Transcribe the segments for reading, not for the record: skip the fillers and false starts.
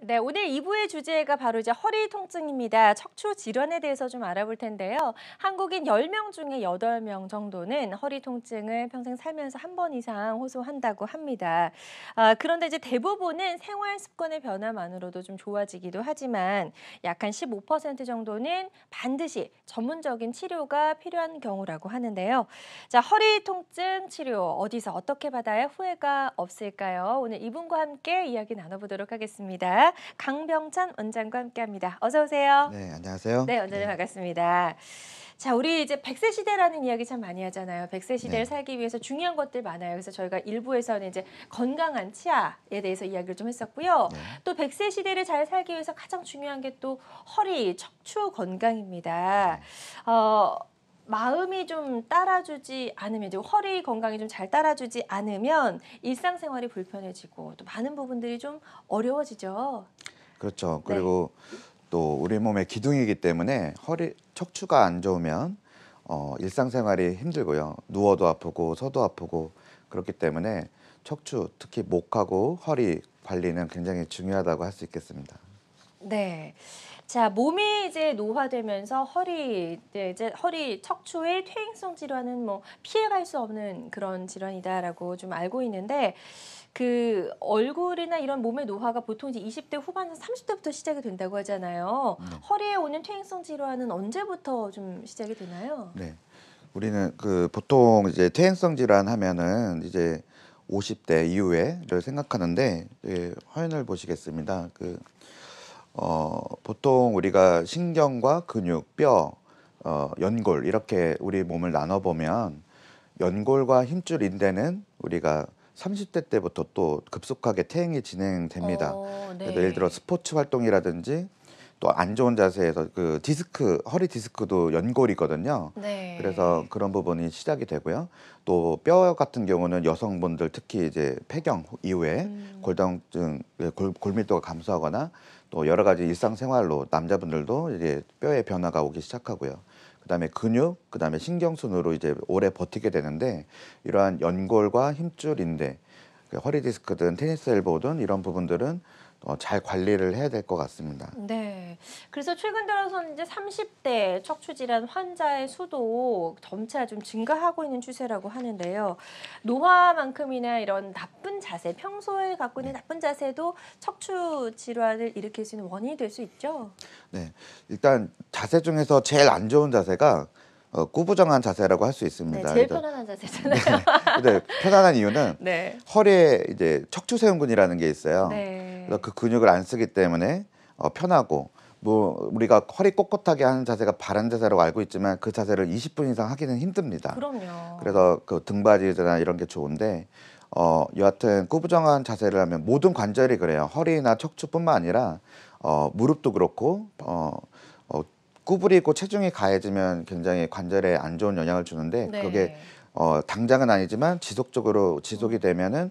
네, 오늘 2부의 주제가 바로 이제 허리 통증입니다. 척추 질환에 대해서 좀 알아볼 텐데요. 한국인 10명 중에 8명 정도는 허리 통증을 평생 살면서 한 번 이상 호소한다고 합니다. 그런데 이제 대부분은 생활 습관의 변화만으로도 좀 좋아지기도 하지만 약 한 15% 정도는 반드시 전문적인 치료가 필요한 경우라고 하는데요. 자, 허리 통증 치료 어디서 어떻게 받아야 후회가 없을까요? 오늘 이분과 함께 이야기 나눠보도록 하겠습니다. 강병찬 원장과 함께합니다. 어서 오세요. 네, 안녕하세요. 네, 원장님 반갑습니다. 자, 우리 이제 100세 시대라는 이야기 참 많이 하잖아요. 100세 시대를 네. 살기 위해서 중요한 것들 많아요. 그래서 저희가 일부에서는 이제 건강한 치아에 대해서 이야기를 좀 했었고요. 네. 또 100세 시대를 잘 살기 위해서 가장 중요한 게 또 허리, 척추 건강입니다. 마음이 좀 따라주지 않으면, 이제 허리 건강이 좀 잘 따라주지 않으면 일상생활이 불편해지고 또 많은 부분들이 좀 어려워지죠. 그렇죠. 네. 그리고 또 우리 몸의 기둥이기 때문에 척추가 안 좋으면 일상생활이 힘들고요. 누워도 아프고 서도 아프고 그렇기 때문에 척추, 특히 목하고 허리 관리는 굉장히 중요하다고 할 수 있겠습니다. 네. 자, 몸이 이제 노화되면서 허리 척추의 퇴행성 질환은 뭐 피해갈 수 없는 그런 질환이다라고 좀 알고 있는데, 그 얼굴이나 이런 몸의 노화가 보통 이제 20대 후반에서 30대부터 시작이 된다고 하잖아요. 허리에 오는 퇴행성 질환은 언제부터 좀 시작이 되나요? 네. 우리는 보통 이제 퇴행성 질환 하면은 이제 50대 이후에를 생각하는데, 화면을 보시겠습니다. 보통 우리가 신경과 근육, 뼈, 연골 이렇게 우리 몸을 나눠보면 연골과 힘줄 인대는 우리가 30대 때부터 또 급속하게 퇴행이 진행됩니다. 네. 그래서 예를 들어 스포츠 활동이라든지 또 안 좋은 자세에서 허리 디스크도 연골이거든요. 네. 그래서 그런 부분이 시작이 되고요. 또 뼈 같은 경우는 여성분들 특히 이제 폐경 이후에 골다공증, 골밀도가 감소하거나 또 여러 가지 일상생활로 남자분들도 이제 뼈의 변화가 오기 시작하고요. 그다음에 근육, 그다음에 신경순으로 이제 오래 버티게 되는데, 이러한 연골과 힘줄 인대, 허리 디스크든 테니스 엘보든 이런 부분들은 잘 관리를 해야 될 것 같습니다. 네. 그래서 최근 들어서는 이제 30대 척추 질환 환자의 수도 점차 좀 증가하고 있는 추세라고 하는데요. 노화만큼이나 이런 나쁜 자세, 평소에 갖고 있는 나쁜 자세도 척추 질환을 일으킬 수 있는 원인이 될 수 있죠. 네, 일단 자세 중에서 제일 안 좋은 자세가 꾸부정한 자세라고 할 수 네, 있습니다. 제일 그래서 편안한 자세잖아요. 근데 편안한 이유는 네. 허리에 이제 척추세운근이라는 게 있어요. 네. 그래서 그 근육을 안 쓰기 때문에 편하고, 뭐 우리가 허리 꼿꼿하게 하는 자세가 바른 자세라고 알고 있지만 그 자세를 20분 이상 하기는 힘듭니다. 그럼요. 그래서 그 등받이나 이런 게 좋은데, 여하튼 꾸부정한 자세를 하면 모든 관절이 그래요. 허리나 척추뿐만 아니라 무릎도 그렇고, 구부리고 체중이 가해지면 굉장히 관절에 안 좋은 영향을 주는데, 네. 그게 당장은 아니지만 지속이 되면은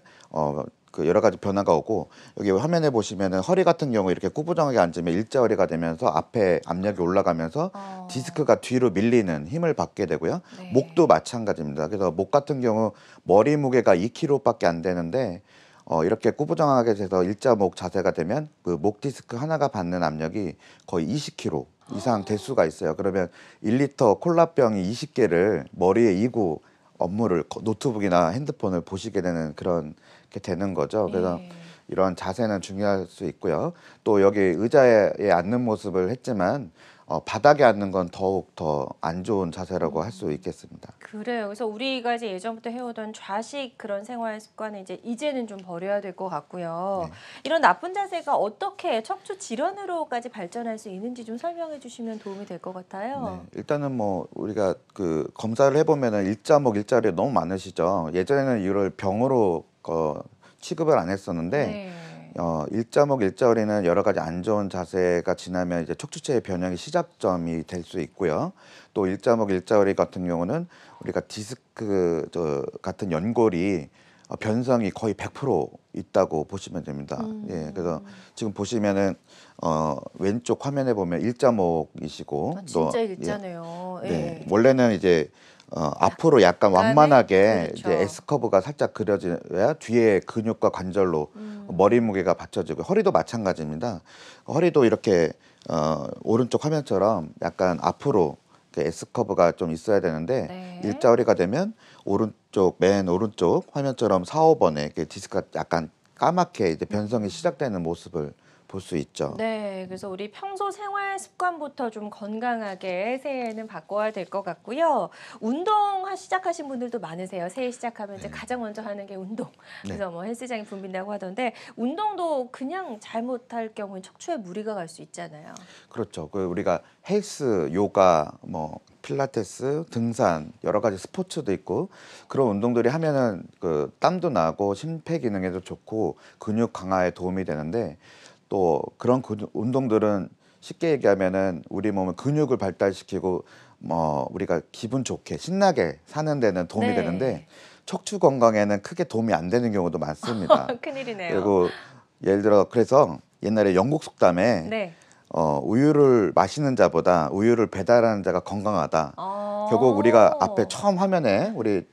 여러 가지 변화가 오고, 여기 화면에 보시면은 허리 같은 경우 이렇게 꾸부정하게 앉으면 일자허리가 되면서 앞에 압력이 올라가면서 디스크가 뒤로 밀리는 힘을 받게 되고요. 네. 목도 마찬가지입니다. 그래서 목 같은 경우 머리 무게가 2kg밖에 안 되는데, 이렇게 꾸부정하게 돼서 일자목 자세가 되면 그 목 디스크 하나가 받는 압력이 거의 20kg 이상 될 수가 있어요. 그러면 1리터 콜라병이 20개를 머리에 이고 업무를, 노트북이나 핸드폰을 보시게 되는 그런 게 되는 거죠. 그래서 예. 이러한 자세는 중요할 수 있고요. 또 여기 의자에 앉는 모습을 했지만 바닥에 앉는 건 더욱 더 안 좋은 자세라고 할 수 있겠습니다. 그래요. 그래서 우리가 이제 예전부터 해오던 좌식 그런 생활 습관을 이제는 좀 버려야 될 것 같고요. 네. 이런 나쁜 자세가 어떻게 척추 질환으로까지 발전할 수 있는지 좀 설명해 주시면 도움이 될 것 같아요. 네, 일단은 뭐 우리가 검사를 해보면은 일자목 일자리 너무 많으시죠. 예전에는 이걸 병으로 취급을 안 했었는데, 네. 일자목 일자허리는 여러 가지 안 좋은 자세가 지나면 이제 척추체의 변형이 시작점이 될 수 있고요. 또 일자목 일자허리 같은 경우는 우리가 디스크 같은 연골이 변성이 거의 100% 있다고 보시면 됩니다. 예, 그래서 지금 보시면은 왼쪽 화면에 보면 일자목이시고, 진짜 또 일자네요. 네, 예. 원래는 이제 앞으로 약간 약간의? 완만하게 그렇죠. 이제 S 커브가 살짝 그려져야 뒤에 근육과 관절로 머리 무게가 받쳐지고 허리도 마찬가지입니다. 허리도 이렇게 오른쪽 화면처럼 약간 앞으로 S 커브가 좀 있어야 되는데 네. 일자허리가 되면 맨 오른쪽 화면처럼 4, 5번에 이렇게 디스크가 약간 까맣게 이제 변성이 시작되는 모습을 볼 수 있죠. 네, 그래서 우리 평소 생활 습관부터 좀 건강하게 새해에는 바꿔야 될 것 같고요. 운동 시작하신 분들도 많으세요. 새해 시작하면 이제 가장 먼저 하는 게 운동. 그래서 뭐 헬스장에 붐빈다고 하던데 운동도 그냥 잘못할 경우에 척추에 무리가 갈 수 있잖아요. 그렇죠. 우리가 헬스, 요가, 뭐 필라테스, 등산 여러 가지 스포츠도 있고 그런 운동들이 하면은 그 땀도 나고 심폐 기능에도 좋고 근육 강화에 도움이 되는데 또 그런 운동들은 쉽게 얘기하면은 우리 몸의 근육을 발달시키고 뭐 우리가 기분 좋게 신나게 사는 데는 도움이 되는데 척추 건강에는 크게 도움이 안 되는 경우도 많습니다. 큰일이네요. 그리고 예를 들어 그래서 옛날에 영국 속담에 네. 우유를 마시는 자보다 우유를 배달하는 자가 건강하다. 결국 우리가 앞에 처음 화면에 우리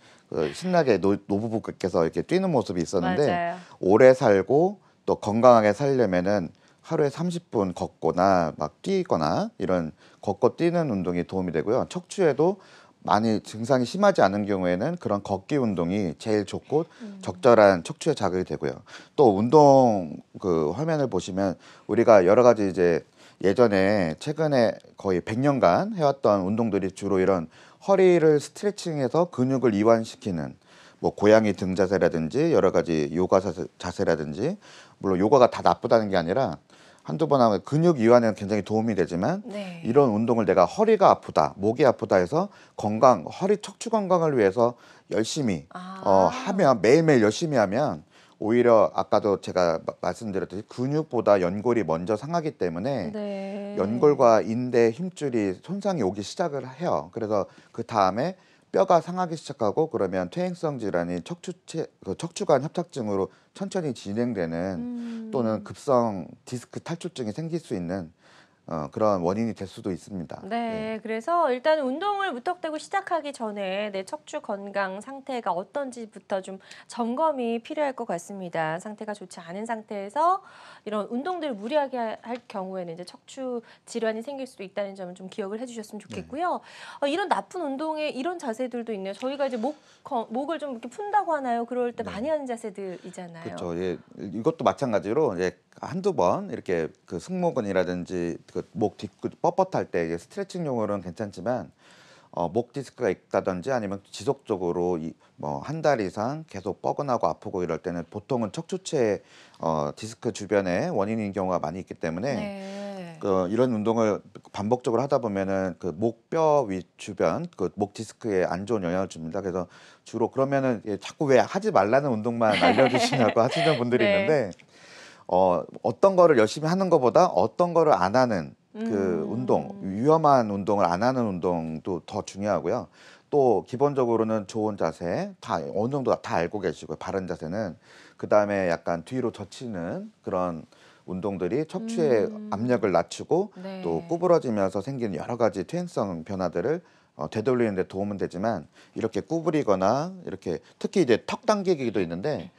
신나게 노부부께서 이렇게 뛰는 모습이 있었는데 맞아요. 오래 살고 또 건강하게 살려면은 하루에 30분 걷거나 막 뛰거나 이런 걷고 뛰는 운동이 도움이 되고요. 척추에도 많이 증상이 심하지 않은 경우에는 그런 걷기 운동이 제일 좋고 적절한 척추에 자극이 되고요. 또 운동 그 화면을 보시면 우리가 여러 가지 이제 예전에 최근에 거의 100년간 해왔던 운동들이 주로 이런 허리를 스트레칭해서 근육을 이완시키는 뭐 고양이 등 자세라든지 여러 가지 요가 자세라든지 물론 요가가 다 나쁘다는 게 아니라 한두 번 하면 근육 이완에는 굉장히 도움이 되지만 이런 운동을 내가 허리가 아프다, 목이 아프다 해서 허리 척추 건강을 위해서 열심히 하면 매일매일 열심히 하면 오히려 아까도 제가 말씀드렸듯이 근육보다 연골이 먼저 상하기 때문에 연골과 인대 힘줄이 손상이 오기 시작을 해요. 그래서 그 다음에 뼈가 상하기 시작하고 그러면 퇴행성 질환이 척추관 협착증으로 천천히 진행되는 또는 급성 디스크 탈출증이 생길 수 있는 그런 원인이 될 수도 있습니다. 네, 그래서 일단 운동을 무턱대고 시작하기 전에 내 척추 건강 상태가 어떤지부터 좀 점검이 필요할 것 같습니다. 상태가 좋지 않은 상태에서 이런 운동들을 무리하게 할 경우에는 이제 척추 질환이 생길 수도 있다는 점을 좀 기억을 해주셨으면 좋겠고요. 이런 나쁜 운동에 이런 자세들도 있네요. 저희가 이제 목을 좀 이렇게 푼다고 하나요? 그럴 때 많이 하는 자세들이잖아요. 그렇죠. 예, 이것도 마찬가지로 이제 한두 번 이렇게 그 승모근이라든지 그 목 뒤끝 뻣뻣할 때 이게 스트레칭용으로는 괜찮지만 목 디스크가 있다든지 아니면 지속적으로 뭐 한 달 이상 계속 뻐근하고 아프고 이럴 때는 보통은 척추체 디스크 주변에 원인인 경우가 많이 있기 때문에 이런 운동을 반복적으로 하다 보면은 그 목뼈 위 주변 그 목 디스크에 안 좋은 영향을 줍니다. 그래서 주로 그러면은 자꾸 왜 하지 말라는 운동만 알려주시냐고 하시는 분들이 있는데 어떤 거를 열심히 하는 것보다 어떤 거를 안 하는 그 운동, 위험한 운동을 안 하는 운동도 더 중요하고요. 또 기본적으로는 좋은 자세, 다 어느 정도 다 알고 계시고요. 바른 자세는 그다음에 약간 뒤로 젖히는 그런 운동들이 척추의 압력을 낮추고 또 구부러지면서 생기는 여러 가지 퇴행성 변화들을 되돌리는 데 도움은 되지만 이렇게 구부리거나 이렇게 특히 이제 턱 당기기도 있는데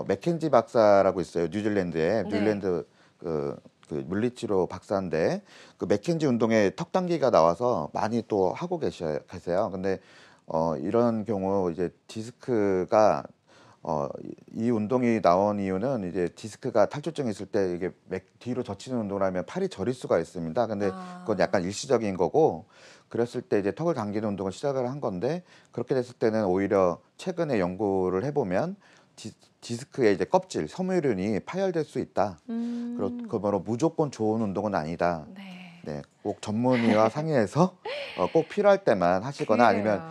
맥켄지 박사라고 있어요. 뉴질랜드에 뉴질랜드 그 물리치료 박사인데 그 맥켄지 운동에 턱 당기기가 나와서 많이 또 하고 계세요. 근데 이런 경우 이제 디스크가 이 운동이 나온 이유는 이제 디스크가 탈출증이 있을 때 이게 뒤로 젖히는 운동을 하면 팔이 저릴 수가 있습니다. 근데 그건 약간 일시적인 거고 그랬을 때 이제 턱을 당기는 운동을 시작을 한 건데 그렇게 됐을 때는 오히려 최근에 연구를 해보면 디스크의 이제 껍질, 섬유륜이 파열될 수 있다. 그러므로 무조건 좋은 운동은 아니다. 네, 꼭 전문의와 상의해서 꼭 필요할 때만 하시거나 아니면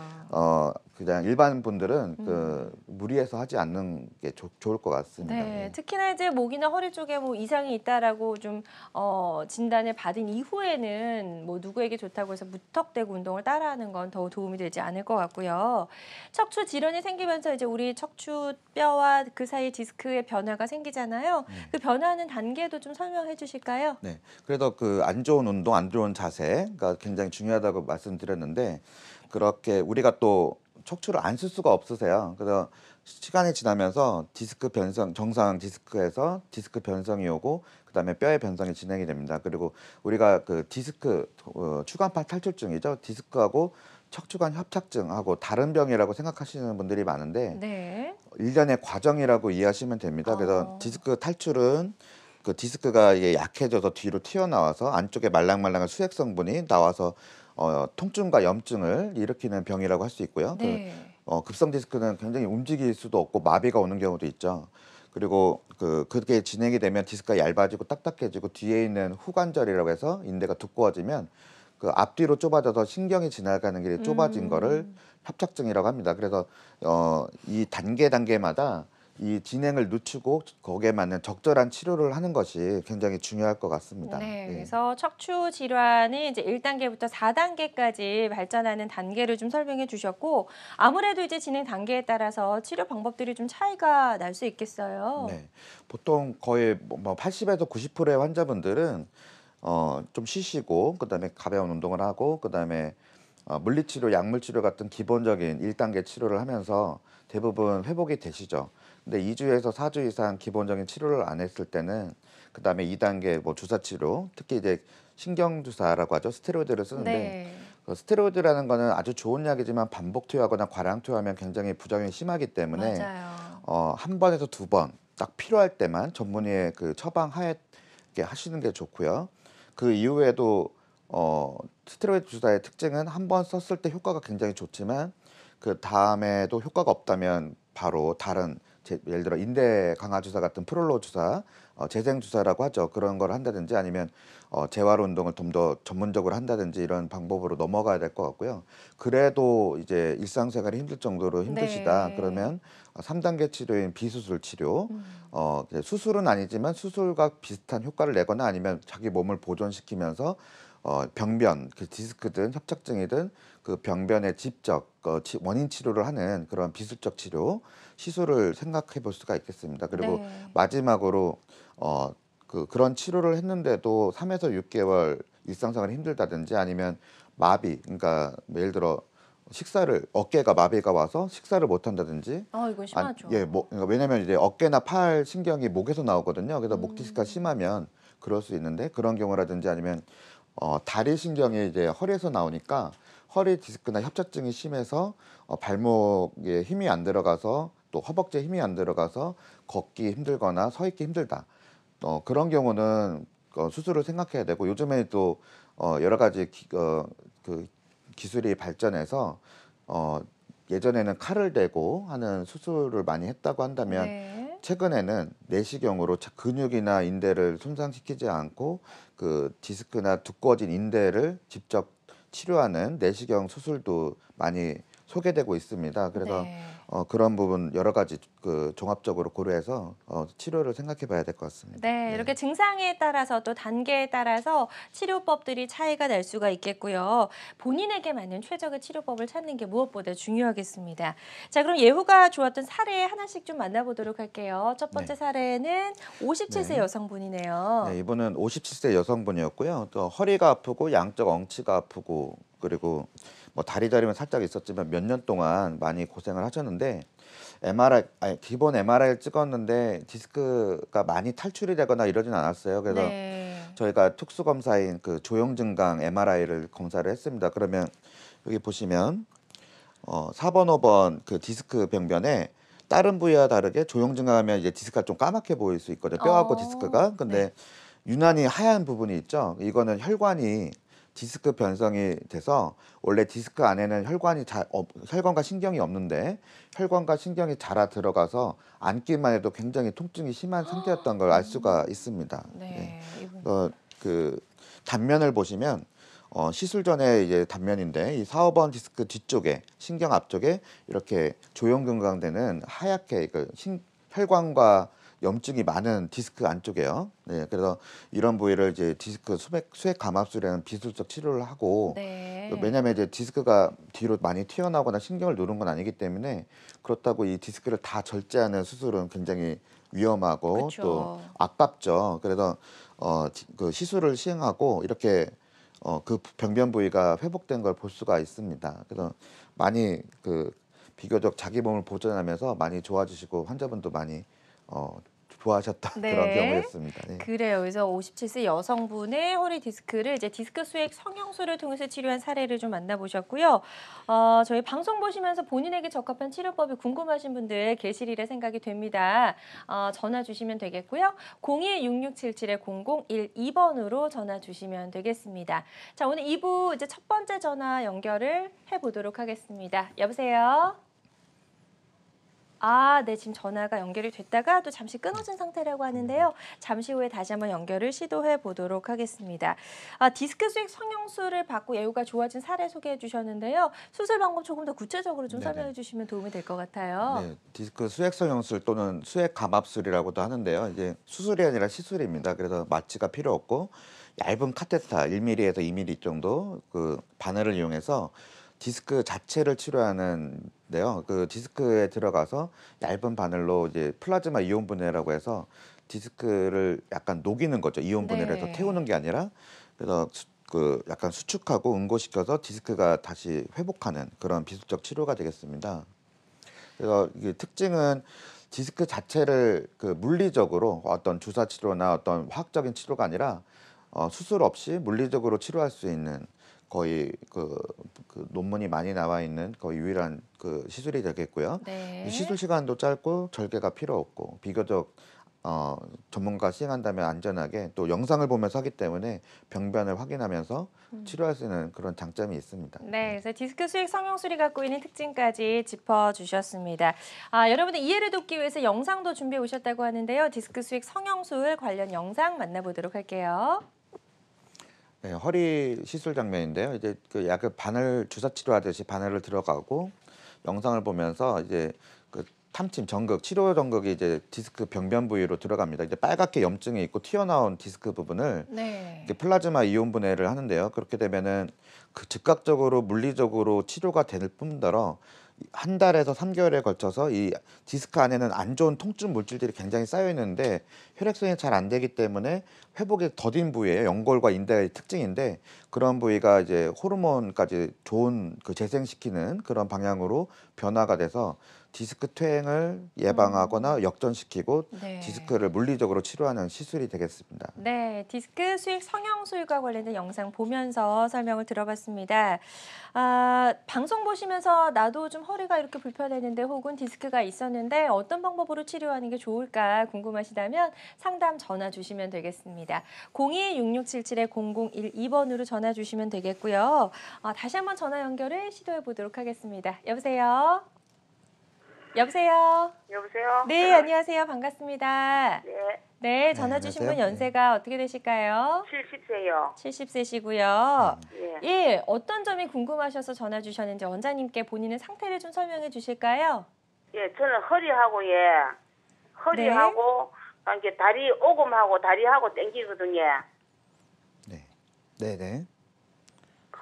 그냥 일반 분들은 무리해서 하지 않는 게 좋을 것 같습니다. 네, 예. 특히나 이제 목이나 허리 쪽에 뭐 이상이 있다라고 좀 진단을 받은 이후에는 뭐 누구에게 좋다고 해서 무턱대고 운동을 따라하는 건 더 도움이 되지 않을 것 같고요. 척추 질환이 생기면서 이제 우리 척추뼈와 그 사이 디스크의 변화가 생기잖아요. 그 변화하는 단계도 좀 설명해 주실까요? 네. 그래서 그 안 좋은 운동, 안 좋은 자세가 굉장히 중요하다고 말씀드렸는데 그렇게 우리가 또 척추를 안 쓸 수가 없으세요. 그래서 시간이 지나면서 디스크 변성, 정상 디스크에서 디스크 변성이 오고 그다음에 뼈의 변성이 진행이 됩니다. 그리고 우리가 그 디스크 추간판 탈출증이죠. 디스크하고 척추관 협착증하고 다른 병이라고 생각하시는 분들이 많은데 네. 일련의 과정이라고 이해하시면 됩니다. 그래서 어, 디스크 탈출은 그 디스크가 이게 약해져서 뒤로 튀어나와서 안쪽에 말랑말랑한 수액 성분이 나와서 통증과 염증을 일으키는 병이라고 할 수 있고요. 네. 급성 디스크는 굉장히 움직일 수도 없고 마비가 오는 경우도 있죠. 그리고 그게 진행이 되면 디스크가 얇아지고 딱딱해지고 뒤에 있는 후관절이라고 해서 인대가 두꺼워지면 그 앞뒤로 좁아져서 신경이 지나가는 길이 좁아진 거를 음. 협착증이라고 합니다. 그래서 이 단계마다 이 진행을 늦추고 거기에 맞는 적절한 치료를 하는 것이 굉장히 중요할 것 같습니다. 네, 예. 그래서 척추 질환이 이제 1단계부터 4단계까지 발전하는 단계를 좀 설명해 주셨고 아무래도 이제 진행 단계에 따라서 치료 방법들이 좀 차이가 날 수 있겠어요. 네. 보통 거의 뭐 80에서 90%의 환자분들은 좀 쉬시고 그다음에 가벼운 운동을 하고 그다음에 물리치료, 약물치료 같은 기본적인 1단계 치료를 하면서 대부분 회복이 되시죠. 근데 2주에서 4주 이상 기본적인 치료를 안 했을 때는 그다음에 2단계 뭐 주사 치료, 특히 이제 신경 주사라고 하죠. 스테로이드를 쓰는데 네, 스테로이드라는 거는 아주 좋은 약이지만 반복 투여하거나 과량 투여하면 굉장히 부작용이 심하기 때문에 맞아요. 한 번에서 두 번 딱 필요할 때만 전문의의 그 처방 하에 이렇게 하시는 게 좋고요. 그 이후에도 스테로이드 주사의 특징은 한 번 썼을 때 효과가 굉장히 좋지만 그 다음에도 효과가 없다면 바로 다른 예를 들어 인대 강화 주사 같은 프롤로 주사, 재생 주사라고 하죠. 그런 걸 한다든지 아니면 재활 운동을 좀 더 전문적으로 한다든지 이런 방법으로 넘어가야 될 것 같고요. 그래도 이제 일상생활이 힘들 정도로 힘드시다. 네. 그러면 3단계 치료인 비수술 치료, 음. 이제 수술은 아니지만 수술과 비슷한 효과를 내거나 아니면 자기 몸을 보존시키면서 병변, 그 디스크든 협착증이든 그 병변의 직접 원인 치료를 하는 그런 비술적 치료, 시술을 생각해 볼 수가 있겠습니다. 그리고 네. 마지막으로 그런 치료를 했는데도 3에서 6개월 일상생활이 힘들다든지 아니면 마비, 그러니까 뭐 예를 들어 식사를 어깨가 마비가 와서 식사를 못 한다든지 이건 예, 심하죠. 그러니까 왜냐면 이제 어깨나 팔 신경이 목에서 나오거든요. 그래서 목 디스크가 음. 심하면 그럴 수 있는데 그런 경우라든지 아니면 다리 신경이 이제 허리에서 나오니까 허리 디스크나 협착증이 심해서 발목에 힘이 안 들어가서 또 허벅지에 힘이 안 들어가서 걷기 힘들거나 서 있기 힘들다. 그런 경우는 수술을 생각해야 되고 요즘에 또 여러 가지 그 기술이 발전해서 예전에는 칼을 대고 하는 수술을 많이 했다고 한다면 네. 최근에는 내시경으로 근육이나 인대를 손상시키지 않고 그 디스크나 두꺼워진 인대를 직접 치료하는 내시경 수술도 많이 소개되고 있습니다. 그래서 네. 그런 부분 여러 가지 그 종합적으로 고려해서 치료를 생각해 봐야 될 것 같습니다. 네, 네. 이렇게 증상에 따라서 또 단계에 따라서 치료법들이 차이가 날 수가 있겠고요. 본인에게 맞는 최적의 치료법을 찾는 게 무엇보다 중요하겠습니다. 자, 그럼 예후가 좋았던 사례 하나씩 좀 만나보도록 할게요. 첫 번째 네. 사례는 57세 네. 여성분이네요. 네, 이분은 57세 여성분이었고요. 또 허리가 아프고 양쪽 엉치가 아프고 그리고 뭐 다리 저림은 살짝 있었지만 몇 년 동안 많이 고생을 하셨는데 기본 MRI를 찍었는데 디스크가 많이 탈출이 되거나 이러진 않았어요. 그래서 네. 저희가 특수 검사인 그 조영증강 MRI를 검사를 했습니다. 그러면 여기 보시면 4번, 5번 그 디스크 병변에 다른 부위와 다르게 조영증강하면 이제 디스크가 좀 까맣게 보일 수 있거든요. 뼈하고 디스크가. 네. 근데 유난히 하얀 부분이 있죠. 이거는 혈관이 디스크 변성이 돼서 원래 디스크 안에는 혈관과 신경이 없는데 혈관과 신경이 자라 들어가서 앉기만 해도 굉장히 통증이 심한 상태였던 걸 알 수가 있습니다. 예. 네. 이분. 그 단면을 보시면 시술 전에 이제 단면인데 이 4, 5번 디스크 뒤쪽에 신경 앞쪽에 이렇게 조형근광되는 하얗게 혈관과 염증이 많은 디스크 안쪽에요. 네, 그래서 이런 부위를 이제 디스크 수액 감압술이라는 비술적 치료를 하고 네. 왜냐하면 이제 디스크가 뒤로 많이 튀어나오거나 신경을 누른 건 아니기 때문에 그렇다고 이 디스크를 다 절제하는 수술은 굉장히 위험하고 그쵸. 또 아깝죠. 그래서 그 시술을 시행하고 이렇게 그 병변 부위가 회복된 걸 볼 수가 있습니다. 그래서 많이 비교적 자기 몸을 보존하면서 많이 좋아지시고 환자분도 많이 좋아하셨던 네. 그런 경우였습니다. 네. 그래요. 그래서 57세 여성분의 허리 디스크를 이제 디스크 수액 성형술을 통해서 치료한 사례를 좀 만나보셨고요. 저희 방송 보시면서 본인에게 적합한 치료법이 궁금하신 분들 계시리라 생각이 됩니다. 전화 주시면 되겠고요. 02-6677-0012번으로 전화 주시면 되겠습니다. 자, 오늘 2부 이제 첫 번째 전화 연결을 해보도록 하겠습니다. 여보세요? 네, 지금 전화가 연결이 됐다가 또 잠시 끊어진 상태라고 하는데요. 잠시 후에 다시 한번 연결을 시도해 보도록 하겠습니다. 디스크 수액 성형술을 받고 예후가 좋아진 사례 소개해 주셨는데요. 수술 방법 조금 더 구체적으로 좀 네네. 설명해 주시면 도움이 될 것 같아요. 네, 디스크 수액 성형술 또는 수액 감압술이라고도 하는데요. 이제 수술이 아니라 시술입니다. 그래서 마취가 필요 없고 얇은 카테터 1mm에서 2mm 정도 그 바늘을 이용해서 디스크 자체를 치료하는데요. 그 디스크에 들어가서 얇은 바늘로 이제 플라즈마 이온 분해라고 해서 디스크를 약간 녹이는 거죠. 이온 분해를 해서 네. 태우는 게 아니라 그래서 약간 수축하고 응고시켜서 디스크가 다시 회복하는 그런 비술적 치료가 되겠습니다. 그래서 이게 특징은 디스크 자체를 물리적으로 어떤 주사 치료나 어떤 화학적인 치료가 아니라 수술 없이 물리적으로 치료할 수 있는 거의 그 논문이 많이 나와 있는 거의 유일한 시술이 되겠고요. 네. 시술 시간도 짧고 절개가 필요 없고 비교적 전문가 시행한다면 안전하게 또 영상을 보면서 하기 때문에 병변을 확인하면서 치료할 수 있는 그런 장점이 있습니다. 네, 그래서 디스크 수액 성형술이 갖고 있는 특징까지 짚어주셨습니다. 여러분들 이해를 돕기 위해서 영상도 준비해 오셨다고 하는데요. 디스크 수액 성형술 관련 영상 만나보도록 할게요. 네, 허리 시술 장면인데요. 이제 약을 바늘 주사 치료하듯이 바늘을 들어가고 영상을 보면서 이제 탐침 전극 치료 전극이 이제 디스크 병변 부위로 들어갑니다. 이제 빨갛게 염증이 있고 튀어나온 디스크 부분을 네. 이제 플라즈마 이온 분해를 하는데요. 그렇게 되면은 즉각적으로 물리적으로 치료가 될 뿐더러 한 달에서 3개월에 걸쳐서 이 디스크 안에는 안 좋은 통증 물질들이 굉장히 쌓여 있는데 혈액순환이 잘 안 되기 때문에 회복이 더딘 부위예요. 연골과 인대의 특징인데 그런 부위가 이제 호르몬까지 좋은 재생시키는 그런 방향으로 변화가 돼서 디스크 퇴행을 예방하거나 역전시키고 네. 디스크를 물리적으로 치료하는 시술이 되겠습니다. 네, 디스크 수액 성형술과 관련된 영상 보면서 설명을 들어봤습니다. 방송 보시면서 나도 좀 허리가 이렇게 불편했는데 혹은 디스크가 있었는데 어떤 방법으로 치료하는 게 좋을까 궁금하시다면 상담 전화 주시면 되겠습니다. 02-6677-0012번으로 전화 주시면 되겠고요. 다시 한번 전화 연결을 시도해 보도록 하겠습니다. 여보세요? 여보세요? 여보세요? 네, 안녕하세요. 반갑습니다. 네, 네, 전화 주신 분 안녕하세요. 연세가 어떻게 되실까요? 70세요. 70세시고요. 예. 예, 어떤 점이 궁금하셔서 전화 주셨는지 원장님께 본인의 상태를 좀 설명해 주실까요? 예, 저는 허리하고, 이렇게 다리, 오금하고 다리하고 땡기거든요. 네, 네.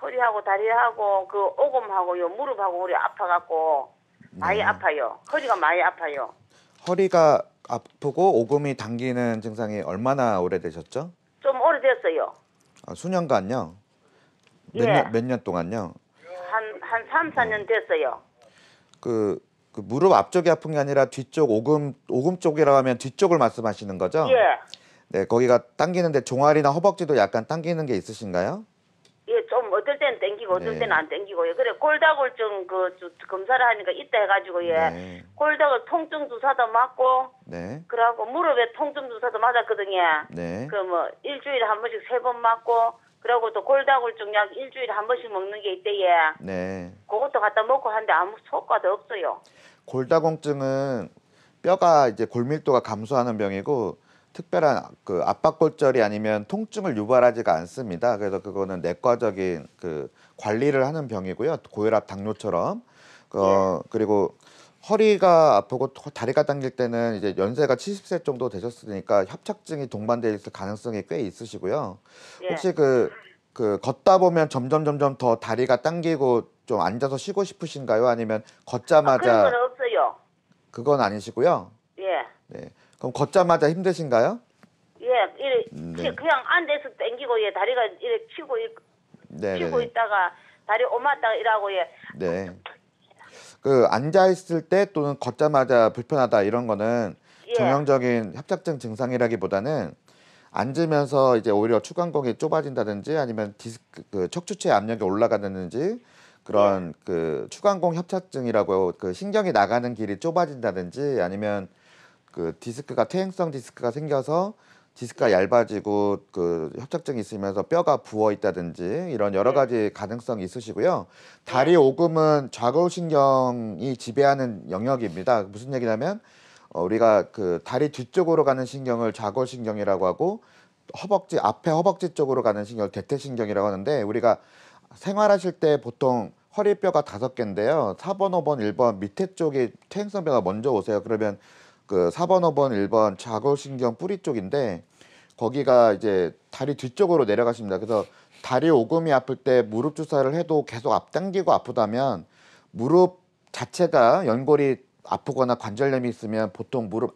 허리하고 다리하고, 오금하고요, 무릎하고 우리 아파갖고, 많이 아파요. 허리가 많이 아파요. 허리가 아프고 오금이 당기는 증상이 얼마나 오래되셨죠? 좀 오래됐어요. 수년간요? 예. 몇 년 동안요? 한 3, 4년 됐어요. 그 무릎 앞쪽이 아픈 게 아니라 뒤쪽 오금 쪽이라고 하면 뒤쪽을 말씀하시는 거죠? 예. 네, 거기가 당기는데 종아리나 허벅지도 약간 당기는 게 있으신가요? 예, 좀 어떨 때는 땡기고 어떨 네. 때는 안 땡기고요. 그래 골다공증 검사를 하니까 있다 해가지고 네. 골다공 통증 주사도 맞고 네. 그러고 무릎에 통증 주사도 맞았거든요. 네. 일주일에 한 번씩 3번 맞고 그러고 또 골다공증 약 일주일에 한 번씩 먹는 게 있대요. 네. 그것도 갖다 먹고 하는데 아무 효과도 없어요. 골다공증은 뼈가 이제 골밀도가 감소하는 병이고 특별한 그 압박골절이 아니면 통증을 유발하지가 않습니다. 그래서 그거는 내과적인 그 관리를 하는 병이고요. 고혈압, 당뇨처럼. 그리고 허리가 아프고 다리가 당길 때는 이제 연세가 70세 정도 되셨으니까 협착증이 동반되어 있을 가능성이 꽤 있으시고요. 예. 혹시 그 걷다 보면 점점 더 다리가 당기고 좀 앉아서 쉬고 싶으신가요? 아니면 그런 걷자마자 건 없어요. 그건 아니시고요? 예. 네. 그럼 걷자마자 힘드신가요? 예, 이래 네. 그냥 앉아서 당기고 예 다리가 이래 치고 치고 네네네. 있다가 다리 오맞다가 이러고 예. 네. 그 앉아 있을 때 또는 걷자마자 불편하다 이런 거는 예. 정형적인 협착증 증상이라기보다는 앉으면서 이제 오히려 추간공이 좁아진다든지 아니면 디스크 그 척추체 압력이 올라가는지 그런 그 추간공 협착증이라고 그 신경이 나가는 길이 좁아진다든지 아니면 그 디스크가 퇴행성 디스크가 생겨서 디스크가 얇아지고 그 협착증이 있으면서 뼈가 부어 있다든지 이런 여러 가지 가능성이 있으시고요. 다리 오금은 좌골신경이 지배하는 영역입니다. 무슨 얘기냐면 우리가 그 다리 뒤쪽으로 가는 신경을 좌골신경이라고 하고 허벅지 앞에 허벅지 쪽으로 가는 신경을 대퇴신경이라고 하는데 우리가 생활하실 때 보통 허리뼈가 5개인데요. 4번, 5번, 1번 밑에 쪽에 퇴행성뼈가 먼저 오세요. 그러면 그 4번, 5번, 1번 좌골신경 뿌리 쪽인데 거기가 이제 다리 뒤쪽으로 내려가십니다. 그래서 다리 오금이 아플 때 무릎 주사를 해도 계속 앞당기고 아프다면 무릎 자체가 연골이 아프거나 관절염이 있으면 보통 무릎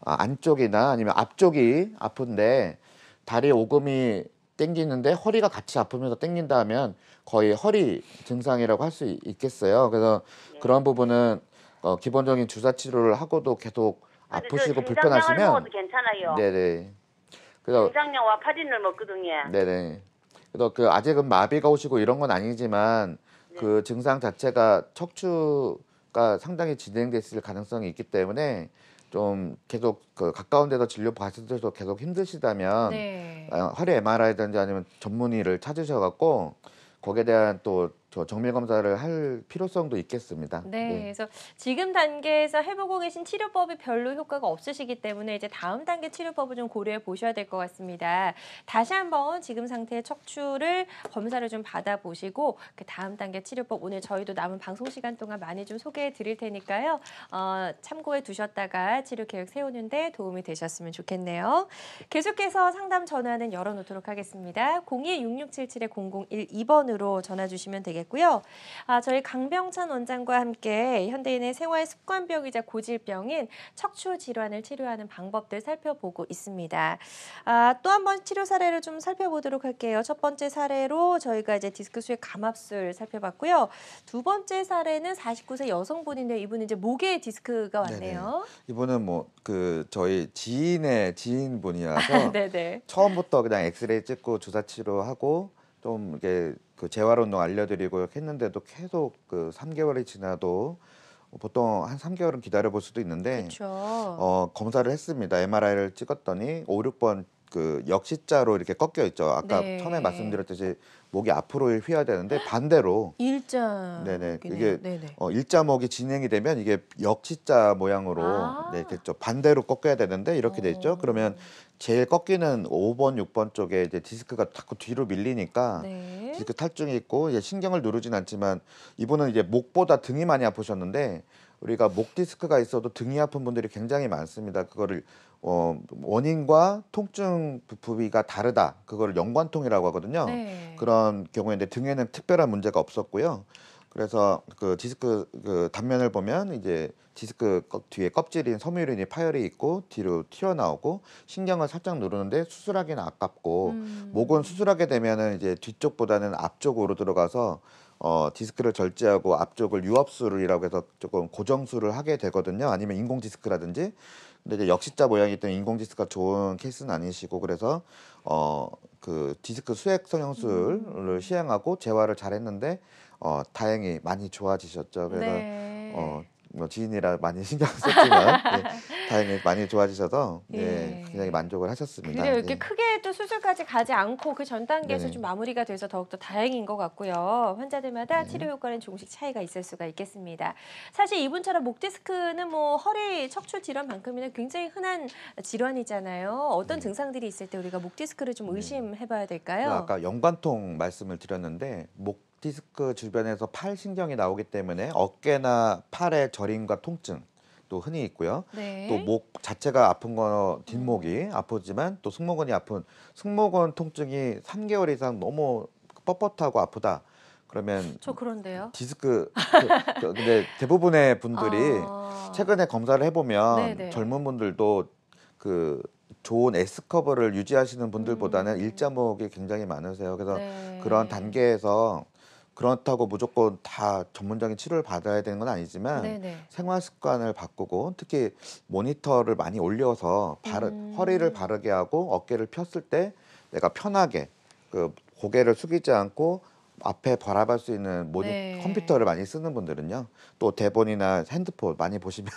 안쪽이나 아니면 앞쪽이 아픈데 다리 오금이 땡기는데 허리가 같이 아프면서 땡긴다 하면 거의 허리 증상이라고 할 수 있겠어요. 그래서 그런 부분은 기본적인 주사 치료를 하고도 계속 아프시고 불편하시면 먹어도 괜찮아요. 네네. 그래서 심장약 와파린을 먹거든요. 네네. 그래서 그 아직은 마비가 오시고 이런 건 아니지만 그 증상 자체가 척추가 상당히 진행됐을 가능성이 있기 때문에 좀 계속 그 가까운 데서 진료 받으셔도 계속 힘드시다면 네. 허리 MRI든지 아니면 전문의를 찾으셔갖고 거기에 대한 또 정밀 검사를 할 필요성도 있겠습니다. 네, 그래서 지금 단계에서 해보고 계신 치료법이 별로 효과가 없으시기 때문에 이제 다음 단계 치료법을 좀 고려해 보셔야 될 것 같습니다. 다시 한번 지금 상태의 척추를 검사를 좀 받아보시고 그 다음 단계 치료법 오늘 저희도 남은 방송 시간 동안 많이 좀 소개해 드릴 테니까요. 참고해 두셨다가 치료 계획 세우는데 도움이 되셨으면 좋겠네요. 계속해서 상담 전화는 열어놓도록 하겠습니다. 02-6677-0012번으로 전화 주시면 되겠고요. 저희 강병찬 원장과 함께 현대인의 생활 습관병이자 고질병인 척추 질환을 치료하는 방법들 살펴보고 있습니다. 또 한 번 치료 사례를 좀 살펴보도록 할게요. 첫 번째 사례로 저희가 이제 디스크 수액 감압술 살펴봤고요. 두 번째 사례는 49세 여성분인데 이분은 이제 목에 디스크가 왔네요. 이분은 뭐 그 저희 지인의 지인분이라서 네네. 처음부터 그냥 엑스레이 찍고 주사 치료하고 좀 이게 그 재활 운동 알려드리고 했는데도 계속 그 3개월이 지나도 보통 한 3개월은 기다려 볼 수도 있는데 그렇죠. 검사를 했습니다. MRI를 찍었더니 5, 6번 그 역시자로 이렇게 꺾여 있죠. 아까 네. 처음에 말씀드렸듯이 목이 앞으로 휘어야 되는데 반대로 일자. 네네 목이네요. 이게 네네. 일자목이 진행이 되면 이게 역시자 모양으로 네 됐죠. 반대로 꺾여야 되는데 이렇게 돼 있죠. 그러면 제일 꺾이는 5번, 6번 쪽에 이제 디스크가 자꾸 뒤로 밀리니까 네. 디스크 탈증이 있고 이제 신경을 누르진 않지만 이분은 이제 목보다 등이 많이 아프셨는데 우리가 목 디스크가 있어도 등이 아픈 분들이 굉장히 많습니다. 그거를 원인과 통증 부위가 다르다. 그거를 연관통이라고 하거든요. 네. 그런 경우인데 등에는 특별한 문제가 없었고요. 그래서 그 디스크 그 단면을 보면 이제 디스크 뒤에 껍질인 섬유륜이 파열이 있고 뒤로 튀어나오고 신경을 살짝 누르는데 수술하기는 아깝고 목은 수술하게 되면은 이제 뒤쪽보다는 앞쪽으로 들어가서 디스크를 절제하고 앞쪽을 유압술이라고 해서 조금 고정술을 하게 되거든요. 아니면 인공 디스크라든지. 근데 이제 역시자 모양이기 때문에 인공 디스크가 좋은 케이스는 아니시고 그래서 그 디스크 수액 성형술을 시행하고 재활을 잘했는데 다행히 많이 좋아지셨죠. 그래서 네. 뭐 지인이라 많이 신경 썼지만 다행히 많이 좋아지셔서 예. 굉장히 만족을 하셨습니다. 그래요. 이렇게 예. 크게 또 수술까지 가지 않고 그 전 단계에서 네네. 좀 마무리가 돼서 더욱더 다행인 것 같고요. 환자들마다 네. 치료 효과는 조금씩 차이가 있을 수가 있겠습니다. 사실 이분처럼 목 디스크는 뭐 허리 척추 질환만큼이나 굉장히 흔한 질환이잖아요. 어떤 네. 증상들이 있을 때 우리가 목 디스크를 좀 네. 의심해봐야 그 될까요? 아까 연관통 말씀을 드렸는데 목 디스크 주변에서 팔 신경이 나오기 때문에 어깨나 팔의 저림과 통증 또 흔히 있고요. 또 네. 목 자체가 아픈 거 뒷목이 아프지만 또 승모근이 아픈 승모근 통증이 3개월 이상 너무 뻣뻣하고 아프다. 그러면 저 그런데요. 디스크 근데 대부분의 분들이 아, 최근에 검사를 해보면 네네. 젊은 분들도 그 좋은 S커버를 유지하시는 분들보다는 일자목이 굉장히 많으세요. 그래서 그런 네. 단계에서 그렇다고 무조건 다 전문적인 치료를 받아야 되는 건 아니지만 네네. 생활 습관을 바꾸고 특히 모니터를 많이 올려서 허리를 바르게 하고 어깨를 폈을 때 내가 편하게 그 고개를 숙이지 않고 앞에 바라볼 수 있는 네. 컴퓨터를 많이 쓰는 분들은요. 또 대본이나 핸드폰 많이 보시면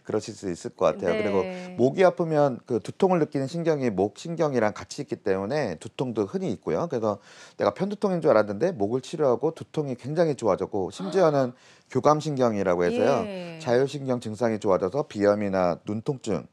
그러실 수 있을 것 같아요. 그리고 네. 목이 아프면 그 두통을 느끼는 신경이 목 신경이랑 같이 있기 때문에 두통도 흔히 있고요. 그래서 내가 편두통인 줄 알았는데 목을 치료하고 두통이 굉장히 좋아졌고 심지어는 교감신경이라고 해서요. 예. 자율신경 증상이 좋아져서 비염이나 눈통증,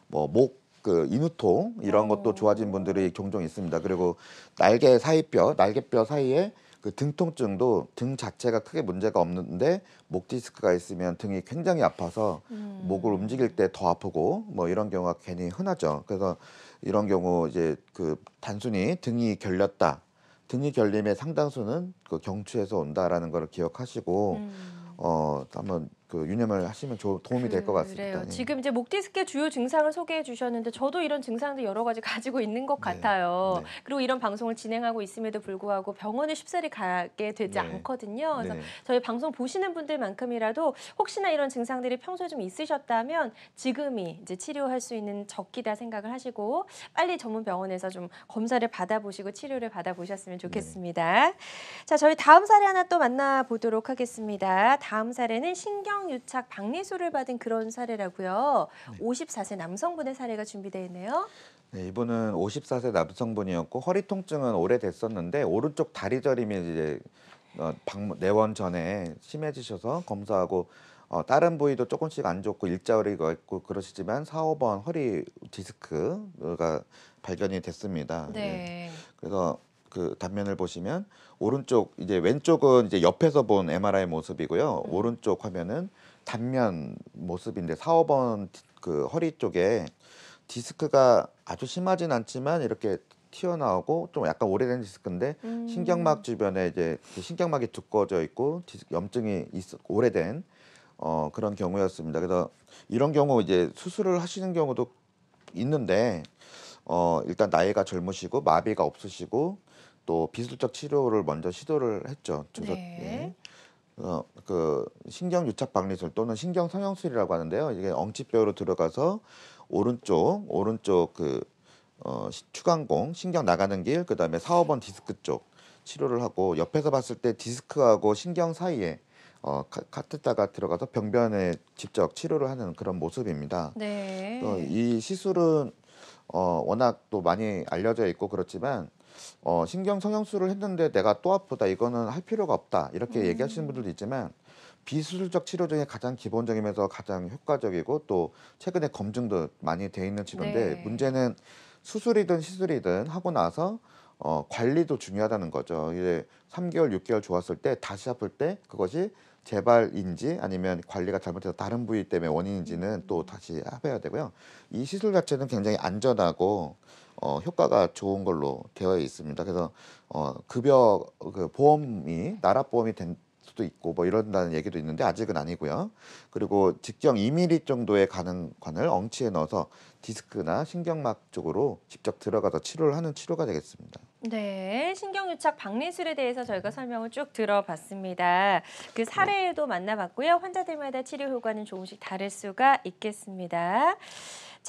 뭐 목 그 인후통 이런 것도 좋아진 어. 분들이 종종 있습니다. 그리고 날개뼈 사이에 그 등 통증도 등 자체가 크게 문제가 없는데 목 디스크가 있으면 등이 굉장히 아파서 목을 움직일 때 더 아프고 뭐 이런 경우가 괜히 흔하죠. 그래서 이런 경우 이제 그 단순히 등이 결렸다. 등이 결림의 상당수는 그 경추에서 온다라는 걸 기억하시고 음. 한번 그 유념을 하시면 도움이 될 것 같습니다. 그래요. 예. 지금 이제 목 디스크의 주요 증상을 소개해 주셨는데 저도 이런 증상들 여러 가지 가지고 있는 것 네. 같아요. 네. 그리고 이런 방송을 진행하고 있음에도 불구하고 병원에 쉽사리 가게 되지 네. 않거든요. 그래서 네. 저희 방송 보시는 분들만큼이라도 혹시나 이런 증상들이 평소에 좀 있으셨다면 지금이 이제 치료할 수 있는 적기다 생각을 하시고 빨리 전문 병원에서 좀 검사를 받아보시고 치료를 받아보셨으면 좋겠습니다. 자, 저희 다음 사례 하나 또 만나보도록 하겠습니다. 다음 사례는 신경유착 박리술을 받은 그런 사례라고요. 54세 남성분의 사례가 준비되어 있네요. 네, 이분은 54세 남성분이었고 허리 통증은 오래됐었는데 오른쪽 다리 저림이 이제 내원 전에 심해지셔서 검사하고 다른 부위도 조금씩 안 좋고 일자리가 있고 그러시지만 4, 5번 허리 디스크가 발견이 됐습니다. 예. 네. 그래서 그 단면을 보시면 오른쪽 이제 왼쪽은 이제 옆에서 본 MRI 모습이고요. 오른쪽 화면은 단면 모습인데 4, 5번 그 허리 쪽에 디스크가 아주 심하진 않지만 이렇게 튀어나오고 좀 약간 오래된 디스크인데 신경막 주변에 이제 그 신경막이 두꺼워져 있고 염증이 오래된 그런 경우였습니다. 그래서 이런 경우 이제 수술을 하시는 경우도 있는데 일단 나이가 젊으시고 마비가 없으시고 또 비술적 치료를 먼저 시도를 했죠. 예. 네. 그 신경 유착 박리술 또는 신경 성형술이라고 하는데요. 이게 엉치뼈로 들어가서 오른쪽 그 추간공 신경 나가는 길 그다음에 4, 5번 디스크 쪽 치료를 하고 옆에서 봤을 때 디스크하고 신경 사이에 카테터가 들어가서 병변에 직접 치료를 하는 그런 모습입니다. 네. 이 시술은 워낙 또 많이 알려져 있고 그렇지만 신경 성형술을 했는데 내가 또 아프다 이거는 할 필요가 없다 이렇게 얘기하시는 분들도 있지만 비수술적 치료 중에 가장 기본적이면서 가장 효과적이고 또 최근에 검증도 많이 돼 있는 치료인데 네. 문제는 수술이든 시술이든 하고 나서 관리도 중요하다는 거죠. 이제 3개월, 6개월 좋았을 때 다시 아플 때 그것이 재발인지 아니면 관리가 잘못해서 다른 부위 때문에 원인인지는 또 다시 해봐야 되고요. 이 시술 자체는 굉장히 안전하고 효과가 좋은 걸로 되어 있습니다. 그래서 급여 그 보험이 나라보험이 된 수도 있고 뭐 이런다는 얘기도 있는데 아직은 아니고요. 그리고 직경 2mm 정도의 가는 관을 엉치에 넣어서 디스크나 신경막 쪽으로 직접 들어가서 치료를 하는 치료가 되겠습니다. 네, 신경유착 박리술에 대해서 저희가 설명을 쭉 들어봤습니다. 그 사례도 만나봤고요. 환자들마다 치료 효과는 조금씩 다를 수가 있겠습니다.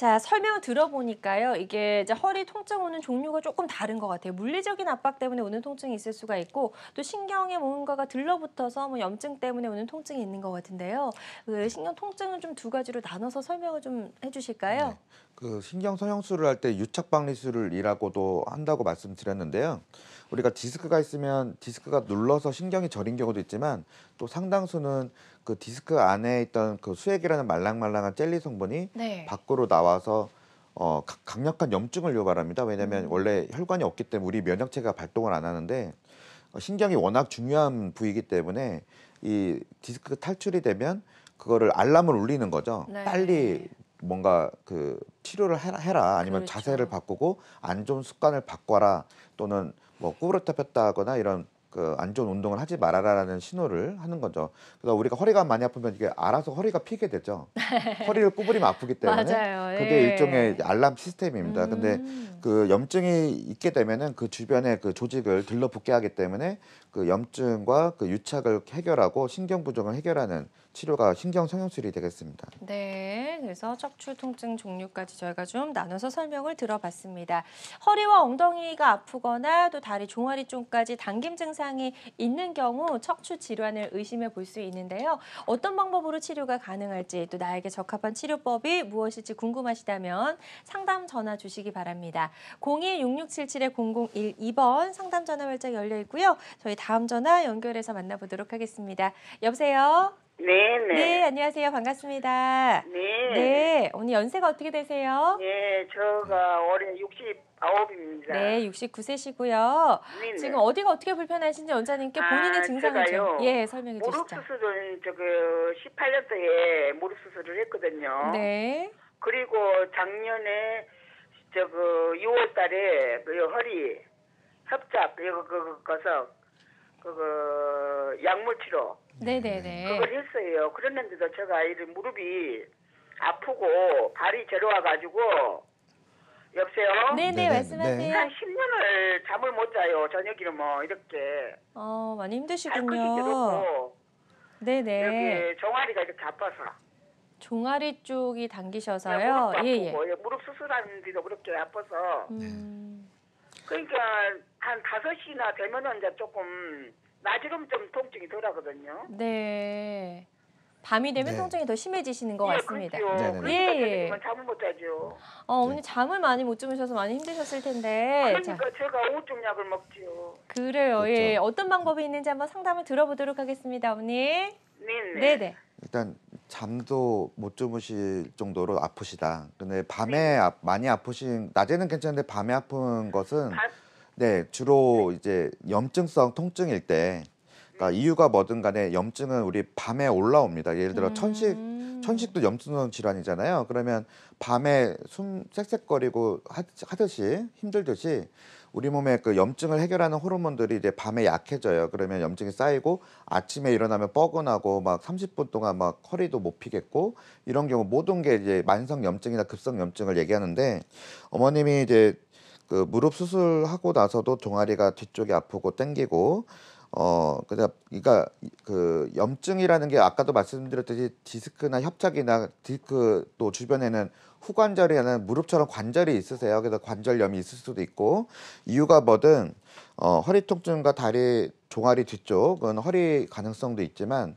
자, 설명 들어보니까요. 이게 이제 허리 통증 오는 종류가 조금 다른 것 같아요. 물리적인 압박 때문에 오는 통증이 있을 수가 있고 또 신경에 뭔가가 들러붙어서 뭐 염증 때문에 오는 통증이 있는 것 같은데요. 그 신경 통증은 좀 두 가지로 나눠서 설명을 좀 해주실까요? 네. 그 신경 성형술을 할 때 유착박리술이라고도 한다고 말씀드렸는데요. 우리가 디스크가 있으면 디스크가 눌러서 신경이 저린 경우도 있지만 또 상당수는 그 디스크 안에 있던 그 수액이라는 말랑말랑한 젤리 성분이 네. 밖으로 나와서 강력한 염증을 유발합니다. 왜냐하면 원래 혈관이 없기 때문에 우리 면역체가 발동을 안 하는데 신경이 워낙 중요한 부위이기 때문에 이 디스크 탈출이 되면 그거를 알람을 울리는 거죠. 네. 빨리 뭔가 그 치료를 해라 아니면 그렇죠. 자세를 바꾸고 안 좋은 습관을 바꿔라 또는 뭐 구부렸다 폈다 하거나 이런 그 안 좋은 운동을 하지 말아라라는 신호를 하는 거죠. 그래서 우리가 허리가 많이 아프면 이게 알아서 허리가 피게 되죠. 허리를 구부리면 아프기 때문에 맞아요. 그게 예. 일종의 알람 시스템입니다. 근데 그 염증이 있게 되면은 그 주변에 그 조직을 들러붙게 하기 때문에 그 염증과 그 유착을 해결하고 신경 부종을 해결하는 치료가 신경 성형술이 되겠습니다. 네, 그래서 척추 통증 종류까지 저희가 좀 나눠서 설명을 들어봤습니다. 허리와 엉덩이가 아프거나 또 다리 종아리 쪽까지 당김 증상이 있는 경우 척추 질환을 의심해 볼 수 있는데요. 어떤 방법으로 치료가 가능할지 또 나에게 적합한 치료법이 무엇일지 궁금하시다면 상담 전화 주시기 바랍니다. 02-6677-0012번 상담 전화 활짝 열려 있고요. 저희 다음 전화 연결해서 만나보도록 하겠습니다. 여보세요? 네네. 네, 안녕하세요. 반갑습니다. 네. 네, 오늘 연세가 어떻게 되세요? 예, 저가 올해 69입니다. 네, 69세시고요. 네네. 지금 어디가 어떻게 불편하신지 원장님께 본인의 증상을 제가요. 좀 설명해 무릎 주시죠. 수술은 18년도에 무릎 수술을 했거든요. 네. 그리고 작년에 6월 달에 그 허리 협착 그거서 약물 치료 네네네. 그걸 했어요. 그랬는데도 제가 이 무릎이 아프고 발이 저려와가지고 여보세요? 네네, 네네, 말씀하세요. 한 10년을 잠을 못 자요. 저녁에 뭐 이렇게 많이 발끝이 힘드시군요. 저렸고 네네. 여기 종아리가 이렇게 아파서 종아리 쪽이 그냥 당기셔서요. 무릎도 예, 예. 아프고 무릎 수술하는데도 그렇게 아파서 그러니까 한 5시나 되면은 이제 조금 낮이름 좀 통증이 덜하거든요. 네. 밤이 되면 네. 통증이 더 심해지시는 것 같습니다. 그렇죠. 네네네. 그러니까 예. 저녁에만 잠을 못 자죠. 어머니 잠을 많이 못 주무셔서 많이 힘드셨을 텐데. 자, 그러니까 제가 우울증 약을 먹지요. 그래요. 그렇죠. 예. 어떤 방법이 있는지 한번 상담을 들어보도록 하겠습니다, 어머니. 네네. 네네. 일단 잠도 못 주무실 정도로 아프시다. 근데 밤에 많이 아프신 낮에는 괜찮은데 밤에 아픈 것은 네 주로 이제 염증성 통증일 때 그러니까 이유가 뭐든 간에 염증은 우리 밤에 올라옵니다. 예를 들어 천식도 염증성 질환이잖아요. 그러면 밤에 숨 쌕쌕거리고 하듯이 힘들듯이 우리 몸의 그 염증을 해결하는 호르몬들이 이제 밤에 약해져요. 그러면 염증이 쌓이고 아침에 일어나면 뻐근하고 막 30분 동안 막 허리도 못 피겠고 이런 경우 모든 게 이제 만성 염증이나 급성 염증을 얘기하는데 어머님이 이제 그 무릎 수술하고 나서도 종아리가 뒤쪽이 아프고 땡기고 그러니까 그 염증이라는 게 아까도 말씀드렸듯이 디스크나 협착이나 디스크 또 주변에는 후관절이라는 무릎처럼 관절이 있으세요. 그래서 관절염이 있을 수도 있고 이유가 뭐든 허리 통증과 다리 종아리 뒤쪽은 허리 가능성도 있지만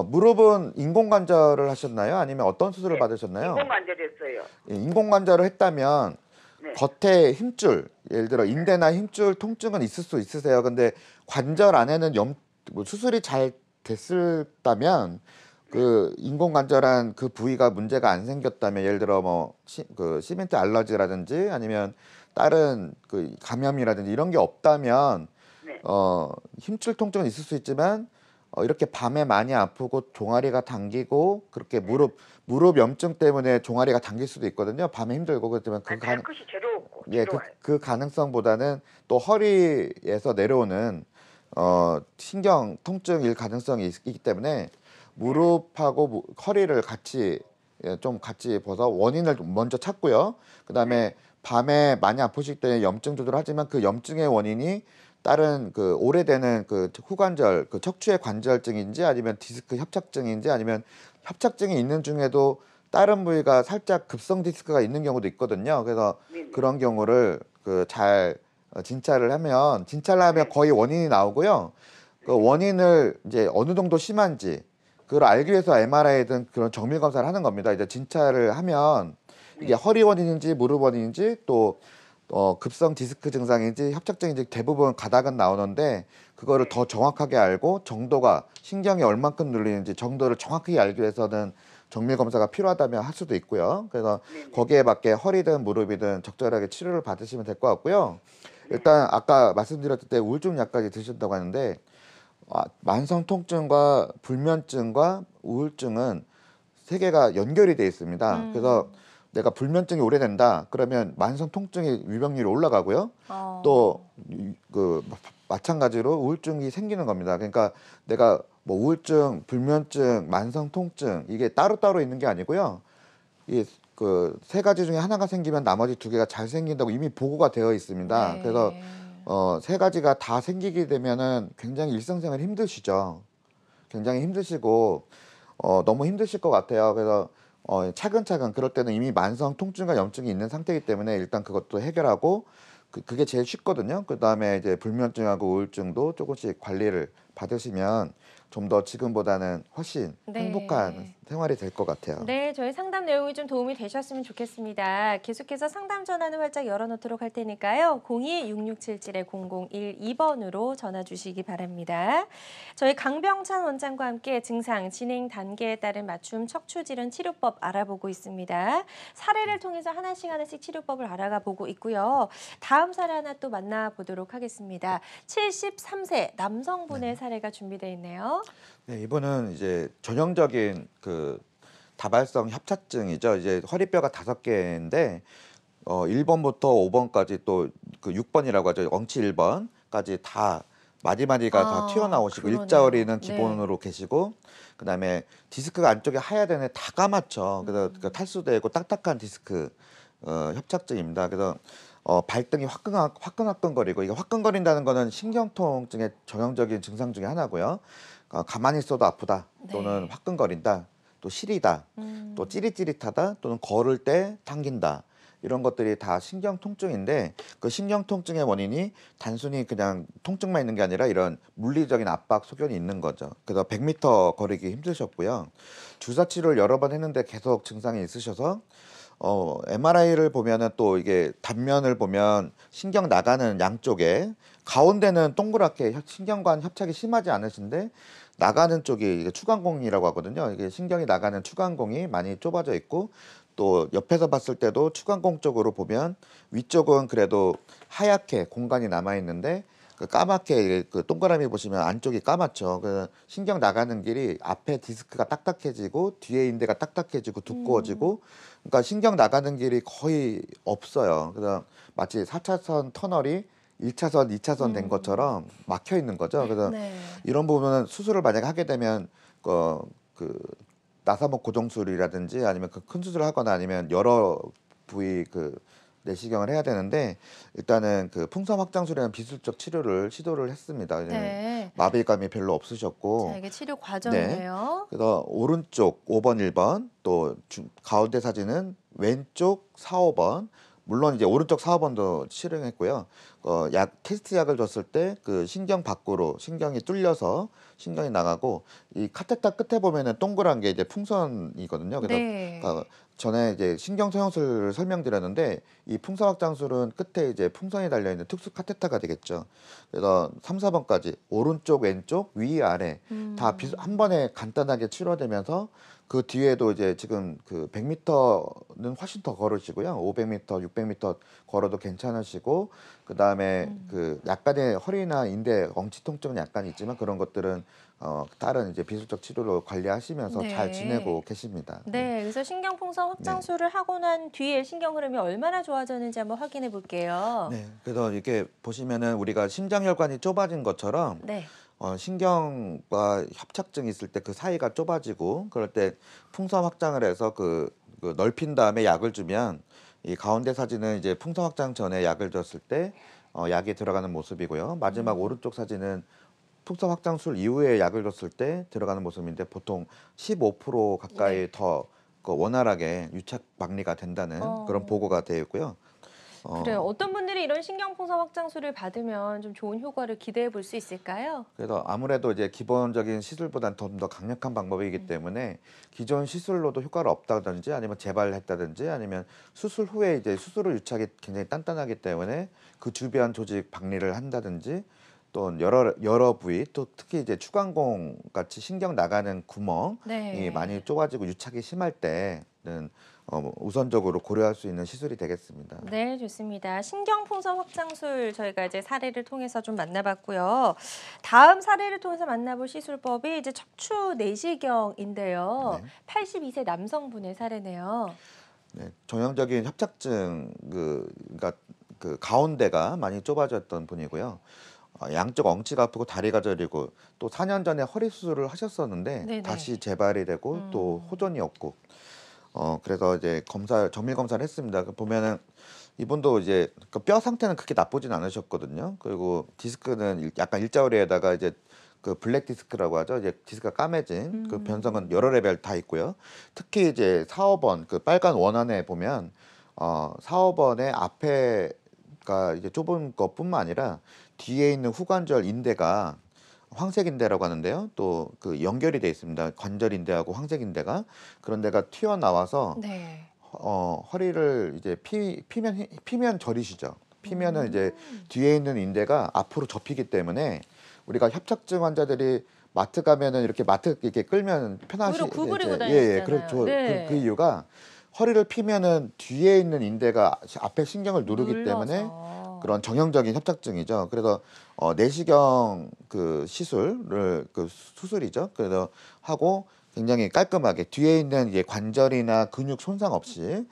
무릎은 인공관절을 하셨나요? 아니면 어떤 수술을 받으셨나요? 인공관절했어요. 예, 인공관절을 했다면 네. 겉에 힘줄 예를 들어 인대나 힘줄 통증은 있을 수 있으세요. 근데 관절 안에는 수술이 잘 됐다면 그 인공관절한 그 부위가 문제가 안 생겼다면 예를 들어 뭐 그 시멘트 알러지라든지 아니면 다른 그 감염이라든지 이런 게 없다면 네. 힘줄 통증은 있을 수 있지만 이렇게 밤에 많이 아프고 종아리가 당기고 그렇게 무릎 염증 때문에 종아리가 당길 수도 있거든요. 밤에 힘들고 그렇지만 발끝이 저려오고 예, 그 가능성보다는 또 허리에서 내려오는 신경 통증일 가능성이 있기 때문에 무릎하고 허리를 같이 봐서 원인을 원저 찾고요. 그다음에 밤에 많이 아프실 때 염증 조절하지만 그 염증의 원인이 다른 그 오래되는 그 후관절, 그 척추의 관절증인지 아니면 디스크 협착증인지 아니면 협착증이 있는 중에도 다른 부위가 살짝 급성 디스크가 있는 경우도 있거든요. 그래서 네네. 그런 경우를 잘 진찰을 하면 네. 거의 원인이 나오고요. 그 원인을 이제 어느 정도 심한지 그걸 알기 위해서 MRI든 그런 정밀 검사를 하는 겁니다. 이제 진찰을 하면 이게 네. 허리 원인인지 무릎 원인인지 또 급성 디스크 증상인지 협착증인지 대부분 가닥은 나오는데 그거를 더 정확하게 알고 정도가 신경이 얼만큼 눌리는지 정도를 정확하게 알기 위해서는 정밀 검사가 필요하다면 할 수도 있고요. 그래서 네네. 거기에 맞게 허리든 무릎이든 적절하게 치료를 받으시면 될 것 같고요. 일단 아까 말씀드렸을 때 우울증 약까지 드셨다고 하는데 만성 통증과 불면증과 우울증은 세 개가 연결이 돼 있습니다. 그래서 내가 불면증이 오래된다 그러면 만성 통증의 유병률이 올라가고요. 또 그 마찬가지로 우울증이 생기는 겁니다. 그러니까 내가 뭐 우울증, 불면증, 만성 통증 이게 따로따로 있는 게 아니고요. 이 그 세 가지 중에 하나가 생기면 나머지 두 개가 잘 생긴다고 이미 보고가 되어 있습니다. 네. 그래서 세 가지가 다 생기게 되면은 굉장히 일상생활 힘드시죠. 굉장히 힘드시고 너무 힘드실 것 같아요. 그래서 차근차근 그럴 때는 이미 만성 통증과 염증이 있는 상태이기 때문에 일단 그것도 해결하고 그게 제일 쉽거든요. 그다음에 이제 불면증하고 우울증도 조금씩 관리를 받으시면 좀 더 지금보다는 훨씬 행복한 네. 생활이 될 것 같아요. 네, 저희 상담 내용이 좀 도움이 되셨으면 좋겠습니다. 계속해서 상담 전화는 활짝 열어놓도록 할 테니까요. 02-6677-0012번으로 전화 주시기 바랍니다. 저희 강병찬 원장과 함께 증상, 진행 단계에 따른 맞춤 척추질환 치료법 알아보고 있습니다. 사례를 통해서 하나씩 치료법을 알아가 보고 있고요. 다음 사례 하나 또 만나보도록 하겠습니다. 73세 남성분의 사례가 준비되어 있네요. 네, 이분은 이제 전형적인 다발성 협착증이죠. 이제 허리뼈가 5개인데 1번부터 5번까지 또 그 6번이라고 하죠. 엉치 1번까지 다 마디마디가 다 튀어나오시고 그러네요. 일자허리는 네. 기본으로 계시고 그다음에 디스크가 안쪽에 하얗게 다 까맣죠. 그래서 탈수되고 딱딱한 디스크 협착증입니다. 그래서 발등이 화끈화끈거리고 이게 화끈거린다는 거는 신경통증의 전형적인 증상 중에 하나고요. 가만히 있어도 아프다 또는 네. 화끈거린다 또 시리다 또 찌릿찌릿하다 또는 걸을 때 당긴다 이런 것들이 다 신경통증인데 그 신경통증의 원인이 단순히 그냥 통증만 있는 게 아니라 이런 물리적인 압박 소견이 있는 거죠. 그래서 100m 거리기 힘드셨고요. 주사 치료를 여러 번 했는데 계속 증상이 있으셔서 MRI를 보면은 또 이게 단면을 보면 신경 나가는 양쪽에 가운데는 동그랗게 신경관 협착이 심하지 않으신데 나가는 쪽이 이게 추간공이라고 하거든요. 이게 신경이 나가는 추간공이 많이 좁아져 있고 또 옆에서 봤을 때도 추간공 쪽으로 보면 위쪽은 그래도 하얗게 공간이 남아 있는데 까맣게 그 동그라미 보시면 안쪽이 까맣죠. 그 신경 나가는 길이 앞에 디스크가 딱딱해지고 뒤에 인대가 딱딱해지고 두꺼워지고 그러니까 신경 나가는 길이 거의 없어요. 그래서 마치 4차선 터널이 1차선, 2차선 된 것처럼 막혀 있는 거죠. 그래서 네. 이런 부분은 수술을 만약에 하게 되면 나사목 고정술이라든지 아니면 큰 수술을 하거나 아니면 여러 부위 내시경을 해야 되는데 일단은 풍선 확장술이라는 비술적 치료를 시도를 했습니다. 네. 마비감이 별로 없으셨고 자, 이게 치료 과정이에요. 그래서 오른쪽 5번, 1번 또 가운데 사진은 왼쪽 4, 5번 물론 이제 오른쪽 4, 5번도 실행했고요. 테스트 약을 줬을 때 그 신경 밖으로 신경이 뚫려서 신경이 나가고 이 카테터 끝에 보면은 동그란 게 이제 풍선이거든요. 그래서 네. 전에 이제 신경 소형술을 설명드렸는데 이 풍선 확장술은 끝에 이제 풍선이 달려 있는 특수 카테터가 되겠죠. 그래서 3, 4번까지 오른쪽, 왼쪽, 위, 아래 다 한 번에 간단하게 치료되면서 그 뒤에도 이제 지금 100m는 훨씬 더 걸으시고요. 500m, 600m 걸어도 괜찮으시고 그다음에 약간의 허리나 인대 엉치 통증은 약간 있지만 그런 것들은 다른 이제 비술적 치료로 관리하시면서 네. 잘 지내고 계십니다. 네, 그래서 신경풍선 확장술을 하고 난 뒤에 신경 흐름이 얼마나 좋아졌는지 한번 확인해 볼게요. 네. 그래서 이렇게 보시면은 우리가 심장혈관이 좁아진 것처럼 네. 신경과 협착증이 있을 때 그 사이가 좁아지고 그럴 때 풍선 확장을 해서 넓힌 다음에 약을 주면 이 가운데 사진은 이제 풍선 확장 전에 약을 줬을 때 약이 들어가는 모습이고요. 마지막 오른쪽 사진은 풍선 확장술 이후에 약을 줬을 때 들어가는 모습인데 보통 15% 가까이 네. 더 원활하게 유착 박리가 된다는 그런 보고가 되어 있고요. 그래요. 어떤 분들이 이런 신경풍선 확장술을 받으면 좀 좋은 효과를 기대해 볼 수 있을까요? 그래서 아무래도 이제 기본적인 시술보다는 좀 더 강력한 방법이기 때문에 기존 시술로도 효과가 없다든지 아니면 재발했다든지 아니면 수술 후에 이제 수술 후 유착이 굉장히 단단하기 때문에 그 주변 조직 박리를 한다든지 또 여러 부위 또 특히 이제 추간공 같이 신경 나가는 구멍이 네. 많이 좁아지고 유착이 심할 때는 우선적으로 고려할 수 있는 시술이 되겠습니다. 네, 좋습니다. 신경풍선 확장술 저희가 이제 사례를 통해서 좀 만나봤고요. 다음 사례를 통해서 만나볼 시술법이 이제 척추 내시경인데요. 네. 82세 남성분의 사례네요. 네, 전형적인 협착증 그러니까 그 가운데가 많이 좁아졌던 분이고요. 양쪽 엉치가 아프고 다리가 저리고 또 4년 전에 허리 수술을 하셨었는데 네네. 다시 재발이 되고 또 호전이 없고 그래서 이제 정밀 검사를 했습니다. 보면은 이분도 이제 그 뼈 상태는 그렇게 나쁘진 않으셨거든요. 그리고 디스크는 약간 일자우리에다가 이제 그 블랙 디스크라고 하죠. 이제 디스크가 까매진 그 변성은 여러 레벨 다 있고요. 특히 이제 4, 5번 그 빨간 원 안에 보면 4, 5번의 앞에가 이제 좁은 것뿐만 아니라 뒤에 있는 후관절 인대가 황색인대라고 하는데요. 또 그 연결이 돼 있습니다. 관절인대하고 황색인대가 그런 데가 튀어나와서 네. 허리를 이제 피면 저리시죠. 피면은 이제 뒤에 있는 인대가 앞으로 접히기 때문에 우리가 협착증 환자들이 마트 가면은 이렇게 마트 이렇게 끌면 편하시 오히려 구부리고 이제 다니시잖아요. 그렇죠. 네. 그 이유가 허리를 피면은 뒤에 있는 인대가 앞에 신경을 누르기 때문에 눌러서. 그런 정형적인 협착증이죠. 그래서 내시경 그 시술을 그 수술이죠. 그래서 하고 굉장히 깔끔하게 뒤에 있는 이제 관절이나 근육 손상 없이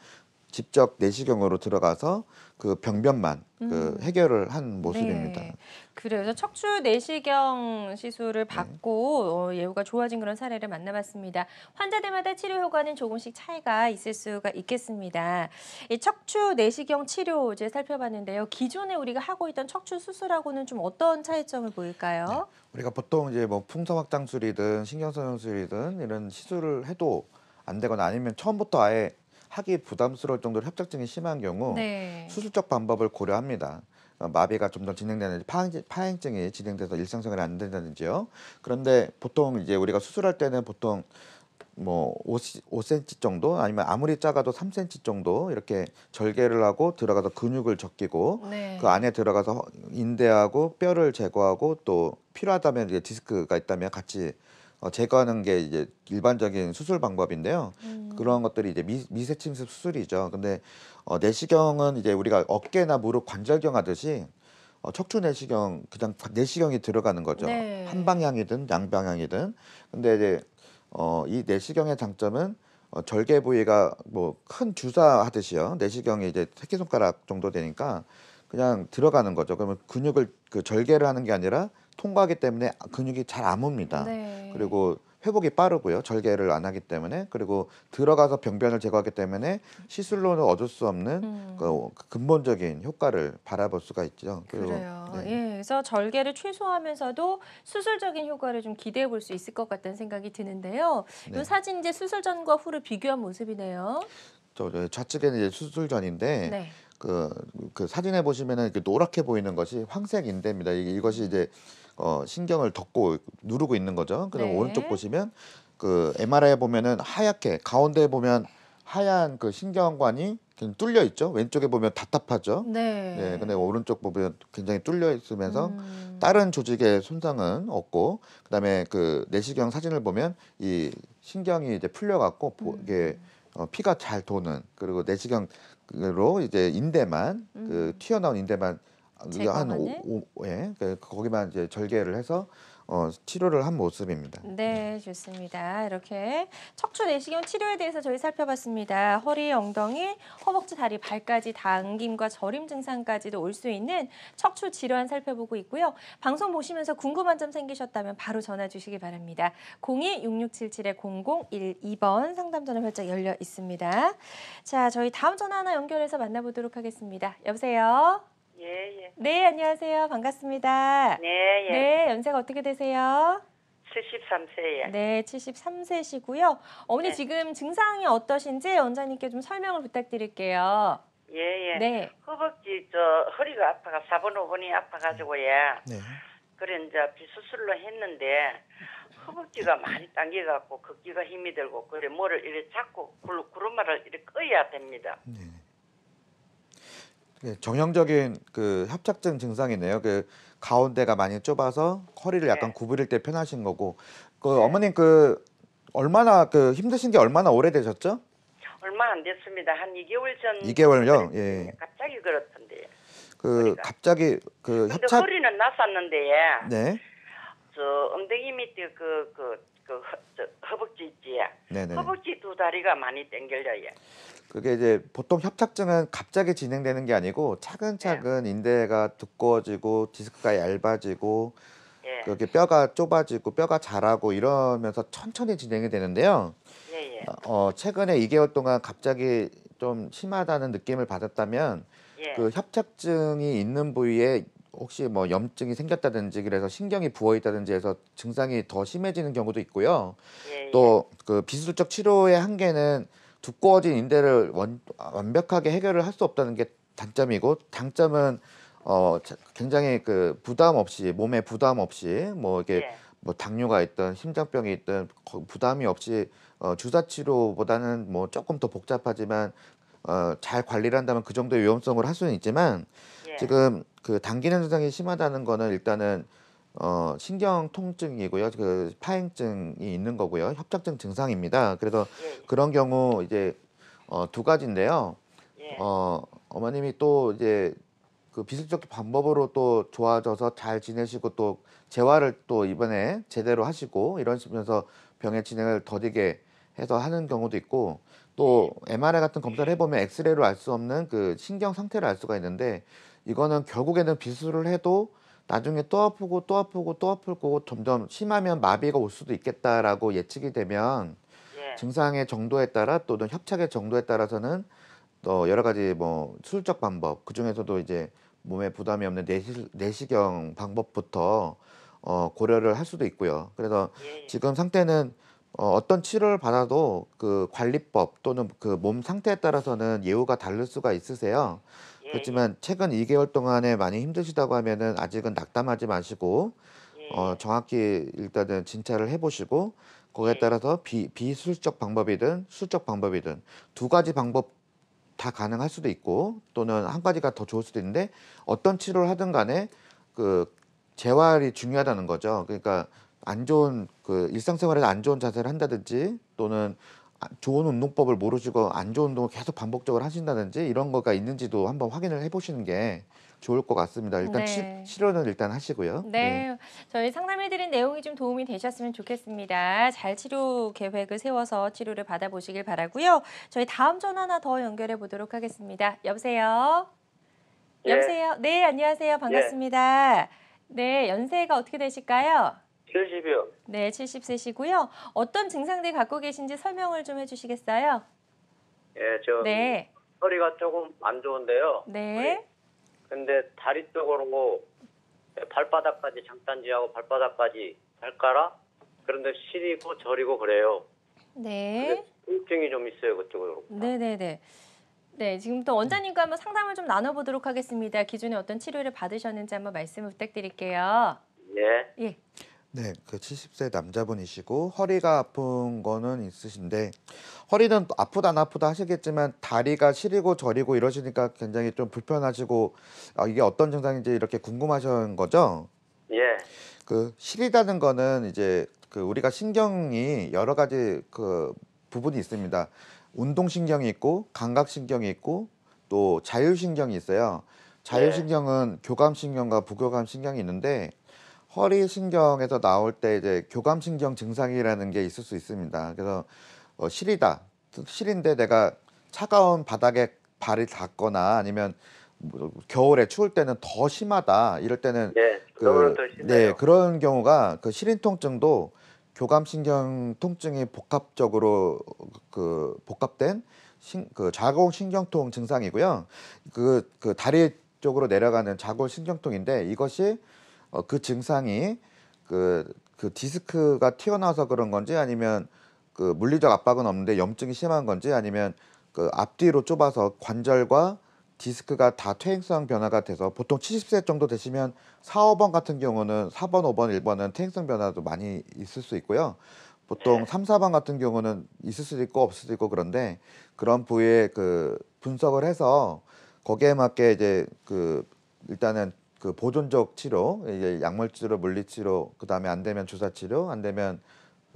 직접 내시경으로 들어가서 그 병변만 그 해결을 한 모습입니다. 네. 그래서 척추 내시경 시술을 받고 예후가 좋아진 그런 사례를 만나봤습니다. 환자들마다 치료 효과는 조금씩 차이가 있을 수가 있겠습니다. 이 척추 내시경 치료 이제 살펴봤는데요. 기존에 우리가 하고 있던 척추 수술하고는 좀 어떤 차이점을 보일까요? 우리가 보통 이제 뭐 풍선 확장술이든 신경소년술이든 이런 시술을 해도 안 되거나 아니면 처음부터 아예 하기 부담스러울 정도로 협착증이 심한 경우 네. 수술적 방법을 고려합니다. 마비가 좀 더 진행되는지 파행증이 진행돼서 일상생활이 안 된다든지요. 그런데 보통 이제 우리가 수술할 때는 보통 뭐 5cm 정도 아니면 아무리 작아도 3cm 정도 이렇게 절개를 하고 들어가서 근육을 적기고 네. 그 안에 들어가서 인대하고 뼈를 제거하고 또 필요하다면 이제 디스크가 있다면 같이 제거하는 게 이제 일반적인 수술 방법인데요. 그런 것들이 이제 미세침습 수술이죠. 근데 내시경은 이제 우리가 어깨나 무릎 관절경 하듯이 척추 내시경 그냥 내시경이 들어가는 거죠. 네. 한 방향이든 양방향이든. 근데 이제 이 내시경의 장점은 절개 부위가 뭐 큰 주사 하듯이요. 내시경이 이제 새끼손가락 정도 되니까 그냥 들어가는 거죠. 그러면 근육을 그 절개를 하는 게 아니라 통과하기 때문에 근육이 잘 안 옵니다. 네. 그리고 회복이 빠르고요. 절개를 안 하기 때문에 그리고 들어가서 병변을 제거하기 때문에 시술로는 얻을 수 없는 그 근본적인 효과를 바라볼 수가 있죠. 그리고, 그래요. 네. 예, 그래서 절개를 최소화하면서도 수술적인 효과를 좀 기대해 볼 수 있을 것 같다는 생각이 드는데요. 네. 이 사진 이제 수술 전과 후를 비교한 모습이네요. 저 좌측에는 이제 수술 전인데 네. 그 사진에 보시면은 이렇게 노랗게 보이는 것이 황색 인대입니다. 이것이 이제 신경을 덮고 누르고 있는 거죠. 그다음 네. 오른쪽 보시면 그 MRI에 보면은 하얗게 가운데 보면 하얀 그 신경관이 그냥 뚫려 있죠. 왼쪽에 보면 답답하죠. 네. 네, 근데 오른쪽 보면 굉장히 뚫려 있으면서 다른 조직의 손상은 없고, 그다음에 그 내시경 사진을 보면 이 신경이 이제 풀려갖고 이게 피가 잘 도는, 그리고 내시경으로 이제 인대만 그 튀어나온 인대만 제거하는? 거기만 이제 절개를 해서 치료를 한 모습입니다. 네, 좋습니다. 이렇게 척추 내시경 치료에 대해서 저희 살펴봤습니다. 허리, 엉덩이, 허벅지, 다리, 발까지 당김과 저림 증상까지도 올 수 있는 척추 질환 살펴보고 있고요. 방송 보시면서 궁금한 점 생기셨다면 바로 전화 주시기 바랍니다. 02-6677-0012번 상담 전화 활짝 열려 있습니다. 자, 저희 다음 전화 하나 연결해서 만나보도록 하겠습니다. 여보세요? 예, 예. 네, 안녕하세요. 반갑습니다. 네, 예. 네, 연세가 어떻게 되세요? 73세에. 네, 73세시고요. 어머니 네. 지금 증상이 어떠신지 원장님께 좀 설명을 부탁드릴게요. 예, 예. 네. 허벅지 허리가 아파가 4번 5번이 아파가지고 예. 네. 그래 이제 비수술로 했는데 허벅지가 많이 당겨갖고 걷기가 힘이 들고 그래 뭐를 이렇게 잡고 구르마를 이렇게 꺼야 됩니다. 네. 네, 정형적인 그 협착증 증상이네요. 그 가운데가 많이 좁아서 허리를 약간 네. 구부릴 때 편하신 거고. 그 네. 어머님 그 얼마나 그 힘드신 게 얼마나 오래되셨죠? 얼마 안 됐습니다. 한 2개월 전. 2개월요? 그랬더니 예. 갑자기 그렇던데. 그 허리가. 갑자기 그 근데 협착 허리는 났었는데 예. 네. 저 엉덩이 밑에 허벅지 있지. 네네. 허벅지 두 다리가 많이 땡겨져요. 그게 이제 보통 협착증은 갑자기 진행되는 게 아니고 차근차근 인대가 두꺼워지고 디스크가 얇아지고 예. 그렇게 뼈가 좁아지고 뼈가 자라고 이러면서 천천히 진행이 되는데요. 예, 예. 최근에 2개월 동안 갑자기 좀 심하다는 느낌을 받았다면 예. 그 협착증이 있는 부위에 혹시 뭐 염증이 생겼다든지 그래서 신경이 부어 있다든지 해서 증상이 더 심해지는 경우도 있고요. 예, 또 그 비수술적 치료의 한계는 두꺼워진 인대를 완벽하게 해결을 할 수 없다는 게 단점이고 장점은 굉장히 그 부담 없이 몸에 부담 없이 뭐 이게 예. 뭐 당뇨가 있든 심장병이 있든 부담이 없이 주사 치료보다는 뭐 조금 더 복잡하지만 잘 관리를 한다면 그 정도의 위험성을 할 수는 있지만 예. 지금 그 당기는 증상이 심하다는 거는 일단은 신경 통증이고요. 그 파행증이 있는 거고요. 협착증 증상입니다. 그래서 예. 그런 경우 이제 두 가지인데요. 예. 어머님이 또 이제 그 비술적 방법으로 또 좋아져서 잘 지내시고 또 재활을 또 이번에 제대로 하시고 이러시면서 병의 진행을 더디게 해서 하는 경우도 있고 또 MRI 같은 검사를 해보면 엑스레이로 알 수 없는 그 신경 상태를 알 수가 있는데 이거는 결국에는 비수술을 해도 나중에 또 아프고 또 아프고 또 아플 거고 점점 심하면 마비가 올 수도 있겠다라고 예측이 되면 예. 증상의 정도에 따라 또는 협착의 정도에 따라서는 또 여러 가지 뭐 수술적 방법 그 중에서도 이제 몸에 부담이 없는 내시경 방법부터 고려를 할 수도 있고요. 그래서 예. 지금 상태는 어떤 치료를 받아도 그 관리법 또는 그 몸 상태에 따라서는 예후가 다를 수가 있으세요. 예. 그렇지만 최근 2개월 동안에 많이 힘드시다고 하면은 아직은 낙담하지 마시고 예. 정확히 일단은 진찰을 해보시고 거기에 예. 따라서 비술적 방법이든 술적 방법이든 두 가지 방법 다 가능할 수도 있고 또는 한 가지가 더 좋을 수도 있는데 어떤 치료를 하든 간에 그 재활이 중요하다는 거죠. 그러니까 안 좋은 그 일상생활에서 안 좋은 자세를 한다든지 또는 좋은 운동법을 모르시고 안 좋은 운동을 계속 반복적으로 하신다든지 이런 거가 있는지도 한번 확인을 해보시는 게 좋을 것 같습니다. 일단 네. 치료는 일단 하시고요. 네, 저희 상담해드린 내용이 좀 도움이 되셨으면 좋겠습니다. 잘 치료 계획을 세워서 치료를 받아보시길 바라고요. 저희 다음 전화 하나 더 연결해 보도록 하겠습니다. 여보세요? 예. 여보세요? 네, 안녕하세요. 반갑습니다. 네, 연세가 어떻게 되실까요? 70이요. 네, 70세시고요. 어떤 증상들 갖고 계신지 설명을 좀 해주시겠어요? 예, 저 네, 허리가 조금 안 좋은데요. 네, 근데 다리 쪽으로 발바닥까지 장단지하고 발바닥까지 발가락 그런데 시리고 저리고 그래요. 네, 통증이 좀 있어요 그쪽으로. 네. 네, 지금부터 원장님과 한번 상담을 좀 나눠보도록 하겠습니다. 기존에 어떤 치료를 받으셨는지 한번 말씀을 부탁드릴게요. 예. 예, 네, 그 70세 남자분이시고 허리가 아픈 거는 있으신데 허리는 아프다 안 아프다 하시겠지만 다리가 시리고 저리고 이러시니까 굉장히 좀 불편하시고 이게 어떤 증상인지 이렇게 궁금하신 거죠? 예. 그 시리다는 거는 이제 그 우리가 신경이 여러 가지 그 부분이 있습니다. 운동신경이 있고 감각신경이 있고 또 자율신경이 있어요. 자율신경은 교감신경과 부교감신경이 있는데 허리 신경에서 나올 때 이제 교감신경 증상이라는 게 있을 수 있습니다. 그래서 시리다, 시린데 내가 차가운 바닥에 발이 닿거나 아니면 뭐 겨울에 추울 때는 더 심하다. 이럴 때는 예. 그거는 더 심해요. 네, 그런 경우가 그 시린 통증도 교감신경 통증이 복합적으로 그 복합된 그 좌골신경통 증상이고요. 그 다리 쪽으로 내려가는 좌골신경통인데 이것이 그 증상이 그 그 디스크가 튀어나와서 그런 건지 아니면 그 물리적 압박은 없는데 염증이 심한 건지 아니면 그 앞뒤로 좁아서 관절과 디스크가 다 퇴행성 변화가 돼서 보통 70세 정도 되시면 4, 5번 같은 경우는 4번, 5번, 1번은 퇴행성 변화도 많이 있을 수 있고요. 보통 3, 4번 같은 경우는 있을 수도 있고 없을 수도 있고 그런데 그런 부위에 그 분석을 해서 거기에 맞게 이제 그 일단은 그 보존적 치료, 이제 약물 치료, 물리 치료, 그다음에 안 되면 주사 치료, 안 되면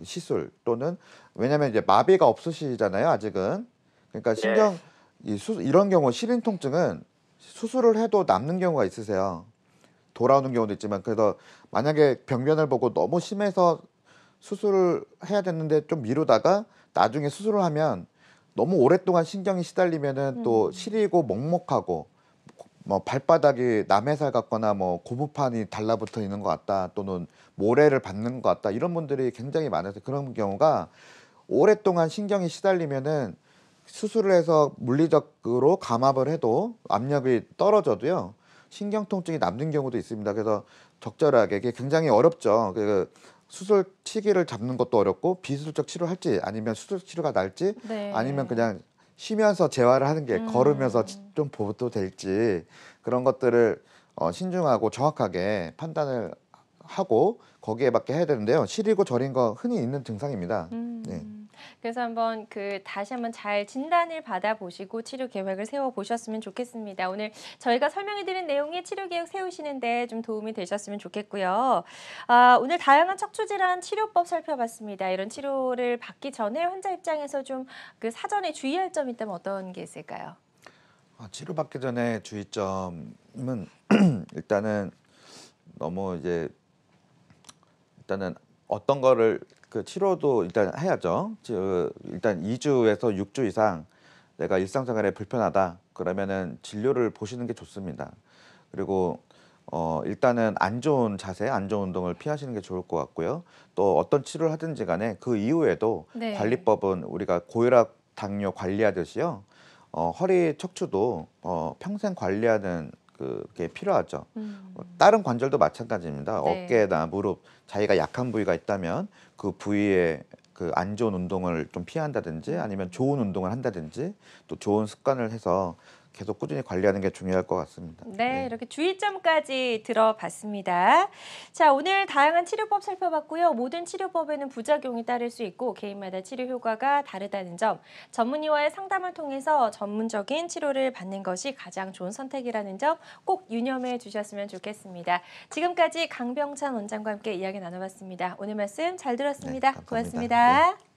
시술 또는 왜냐면 이제 마비가 없으시잖아요, 아직은. 그러니까 신경 이런 경우 시린 통증은 수술을 해도 남는 경우가 있으세요. 돌아오는 경우도 있지만 그래서 만약에 병변을 보고 너무 심해서 수술을 해야 됐는데 좀 미루다가 나중에 수술을 하면 너무 오랫동안 신경이 시달리면은 또 시리고 먹먹하고 뭐 발바닥이 남의 살 같거나 뭐 고무판이 달라붙어 있는 것 같다 또는 모래를 받는 것 같다 이런 분들이 굉장히 많아서 그런 경우가 오랫동안 신경이 시달리면은 수술을 해서 물리적으로 감압을 해도 압력이 떨어져도요 신경 통증이 남는 경우도 있습니다. 그래서 적절하게 이게 굉장히 어렵죠. 그 수술 시기를 잡는 것도 어렵고 비수술적 치료할지 아니면 수술 치료가 날지 네. 아니면 그냥 쉬면서 재활을 하는 게 걸으면서 좀 보도 될지 그런 것들을 신중하고 정확하게 판단을 하고 거기에 맞게 해야 되는데요. 시리고 저린 거 흔히 있는 증상입니다. 네. 그래서 한번 다시 한번 잘 진단을 받아보시고 치료 계획을 세워보셨으면 좋겠습니다. 오늘 저희가 설명해드린 내용이 치료 계획 세우시는데 좀 도움이 되셨으면 좋겠고요. 오늘 다양한 척추질환 치료법 살펴봤습니다. 이런 치료를 받기 전에 환자 입장에서 좀 그 사전에 주의할 점이 있다면 어떤 게 있을까요? 치료받기 전에 주의점은 일단은 너무 이제 일단은 어떤 거를 그 치료도 일단 해야죠. 일단 2주에서 6주 이상 내가 일상생활에 불편하다 그러면은 진료를 보시는 게 좋습니다. 그리고 일단은 안 좋은 자세, 안 좋은 운동을 피하시는 게 좋을 것 같고요. 또 어떤 치료를 하든지 간에 그 이후에도 네. 관리법은 우리가 고혈압, 당뇨 관리하듯이요. 허리 척추도 평생 관리하는 그게 필요하죠. 다른 관절도 마찬가지입니다. 네. 어깨나 무릎, 자기가 약한 부위가 있다면 그 부위에 그 안 좋은 운동을 좀 피한다든지 아니면 좋은 운동을 한다든지 또 좋은 습관을 해서 계속 꾸준히 관리하는 게 중요할 것 같습니다. 네, 이렇게 주의점까지 들어봤습니다. 자, 오늘 다양한 치료법 살펴봤고요. 모든 치료법에는 부작용이 따를 수 있고 개인마다 치료 효과가 다르다는 점, 전문의와의 상담을 통해서 전문적인 치료를 받는 것이 가장 좋은 선택이라는 점 꼭 유념해 주셨으면 좋겠습니다. 지금까지 강병찬 원장과 함께 이야기 나눠봤습니다. 오늘 말씀 잘 들었습니다. 네, 감사합니다. 고맙습니다. 네.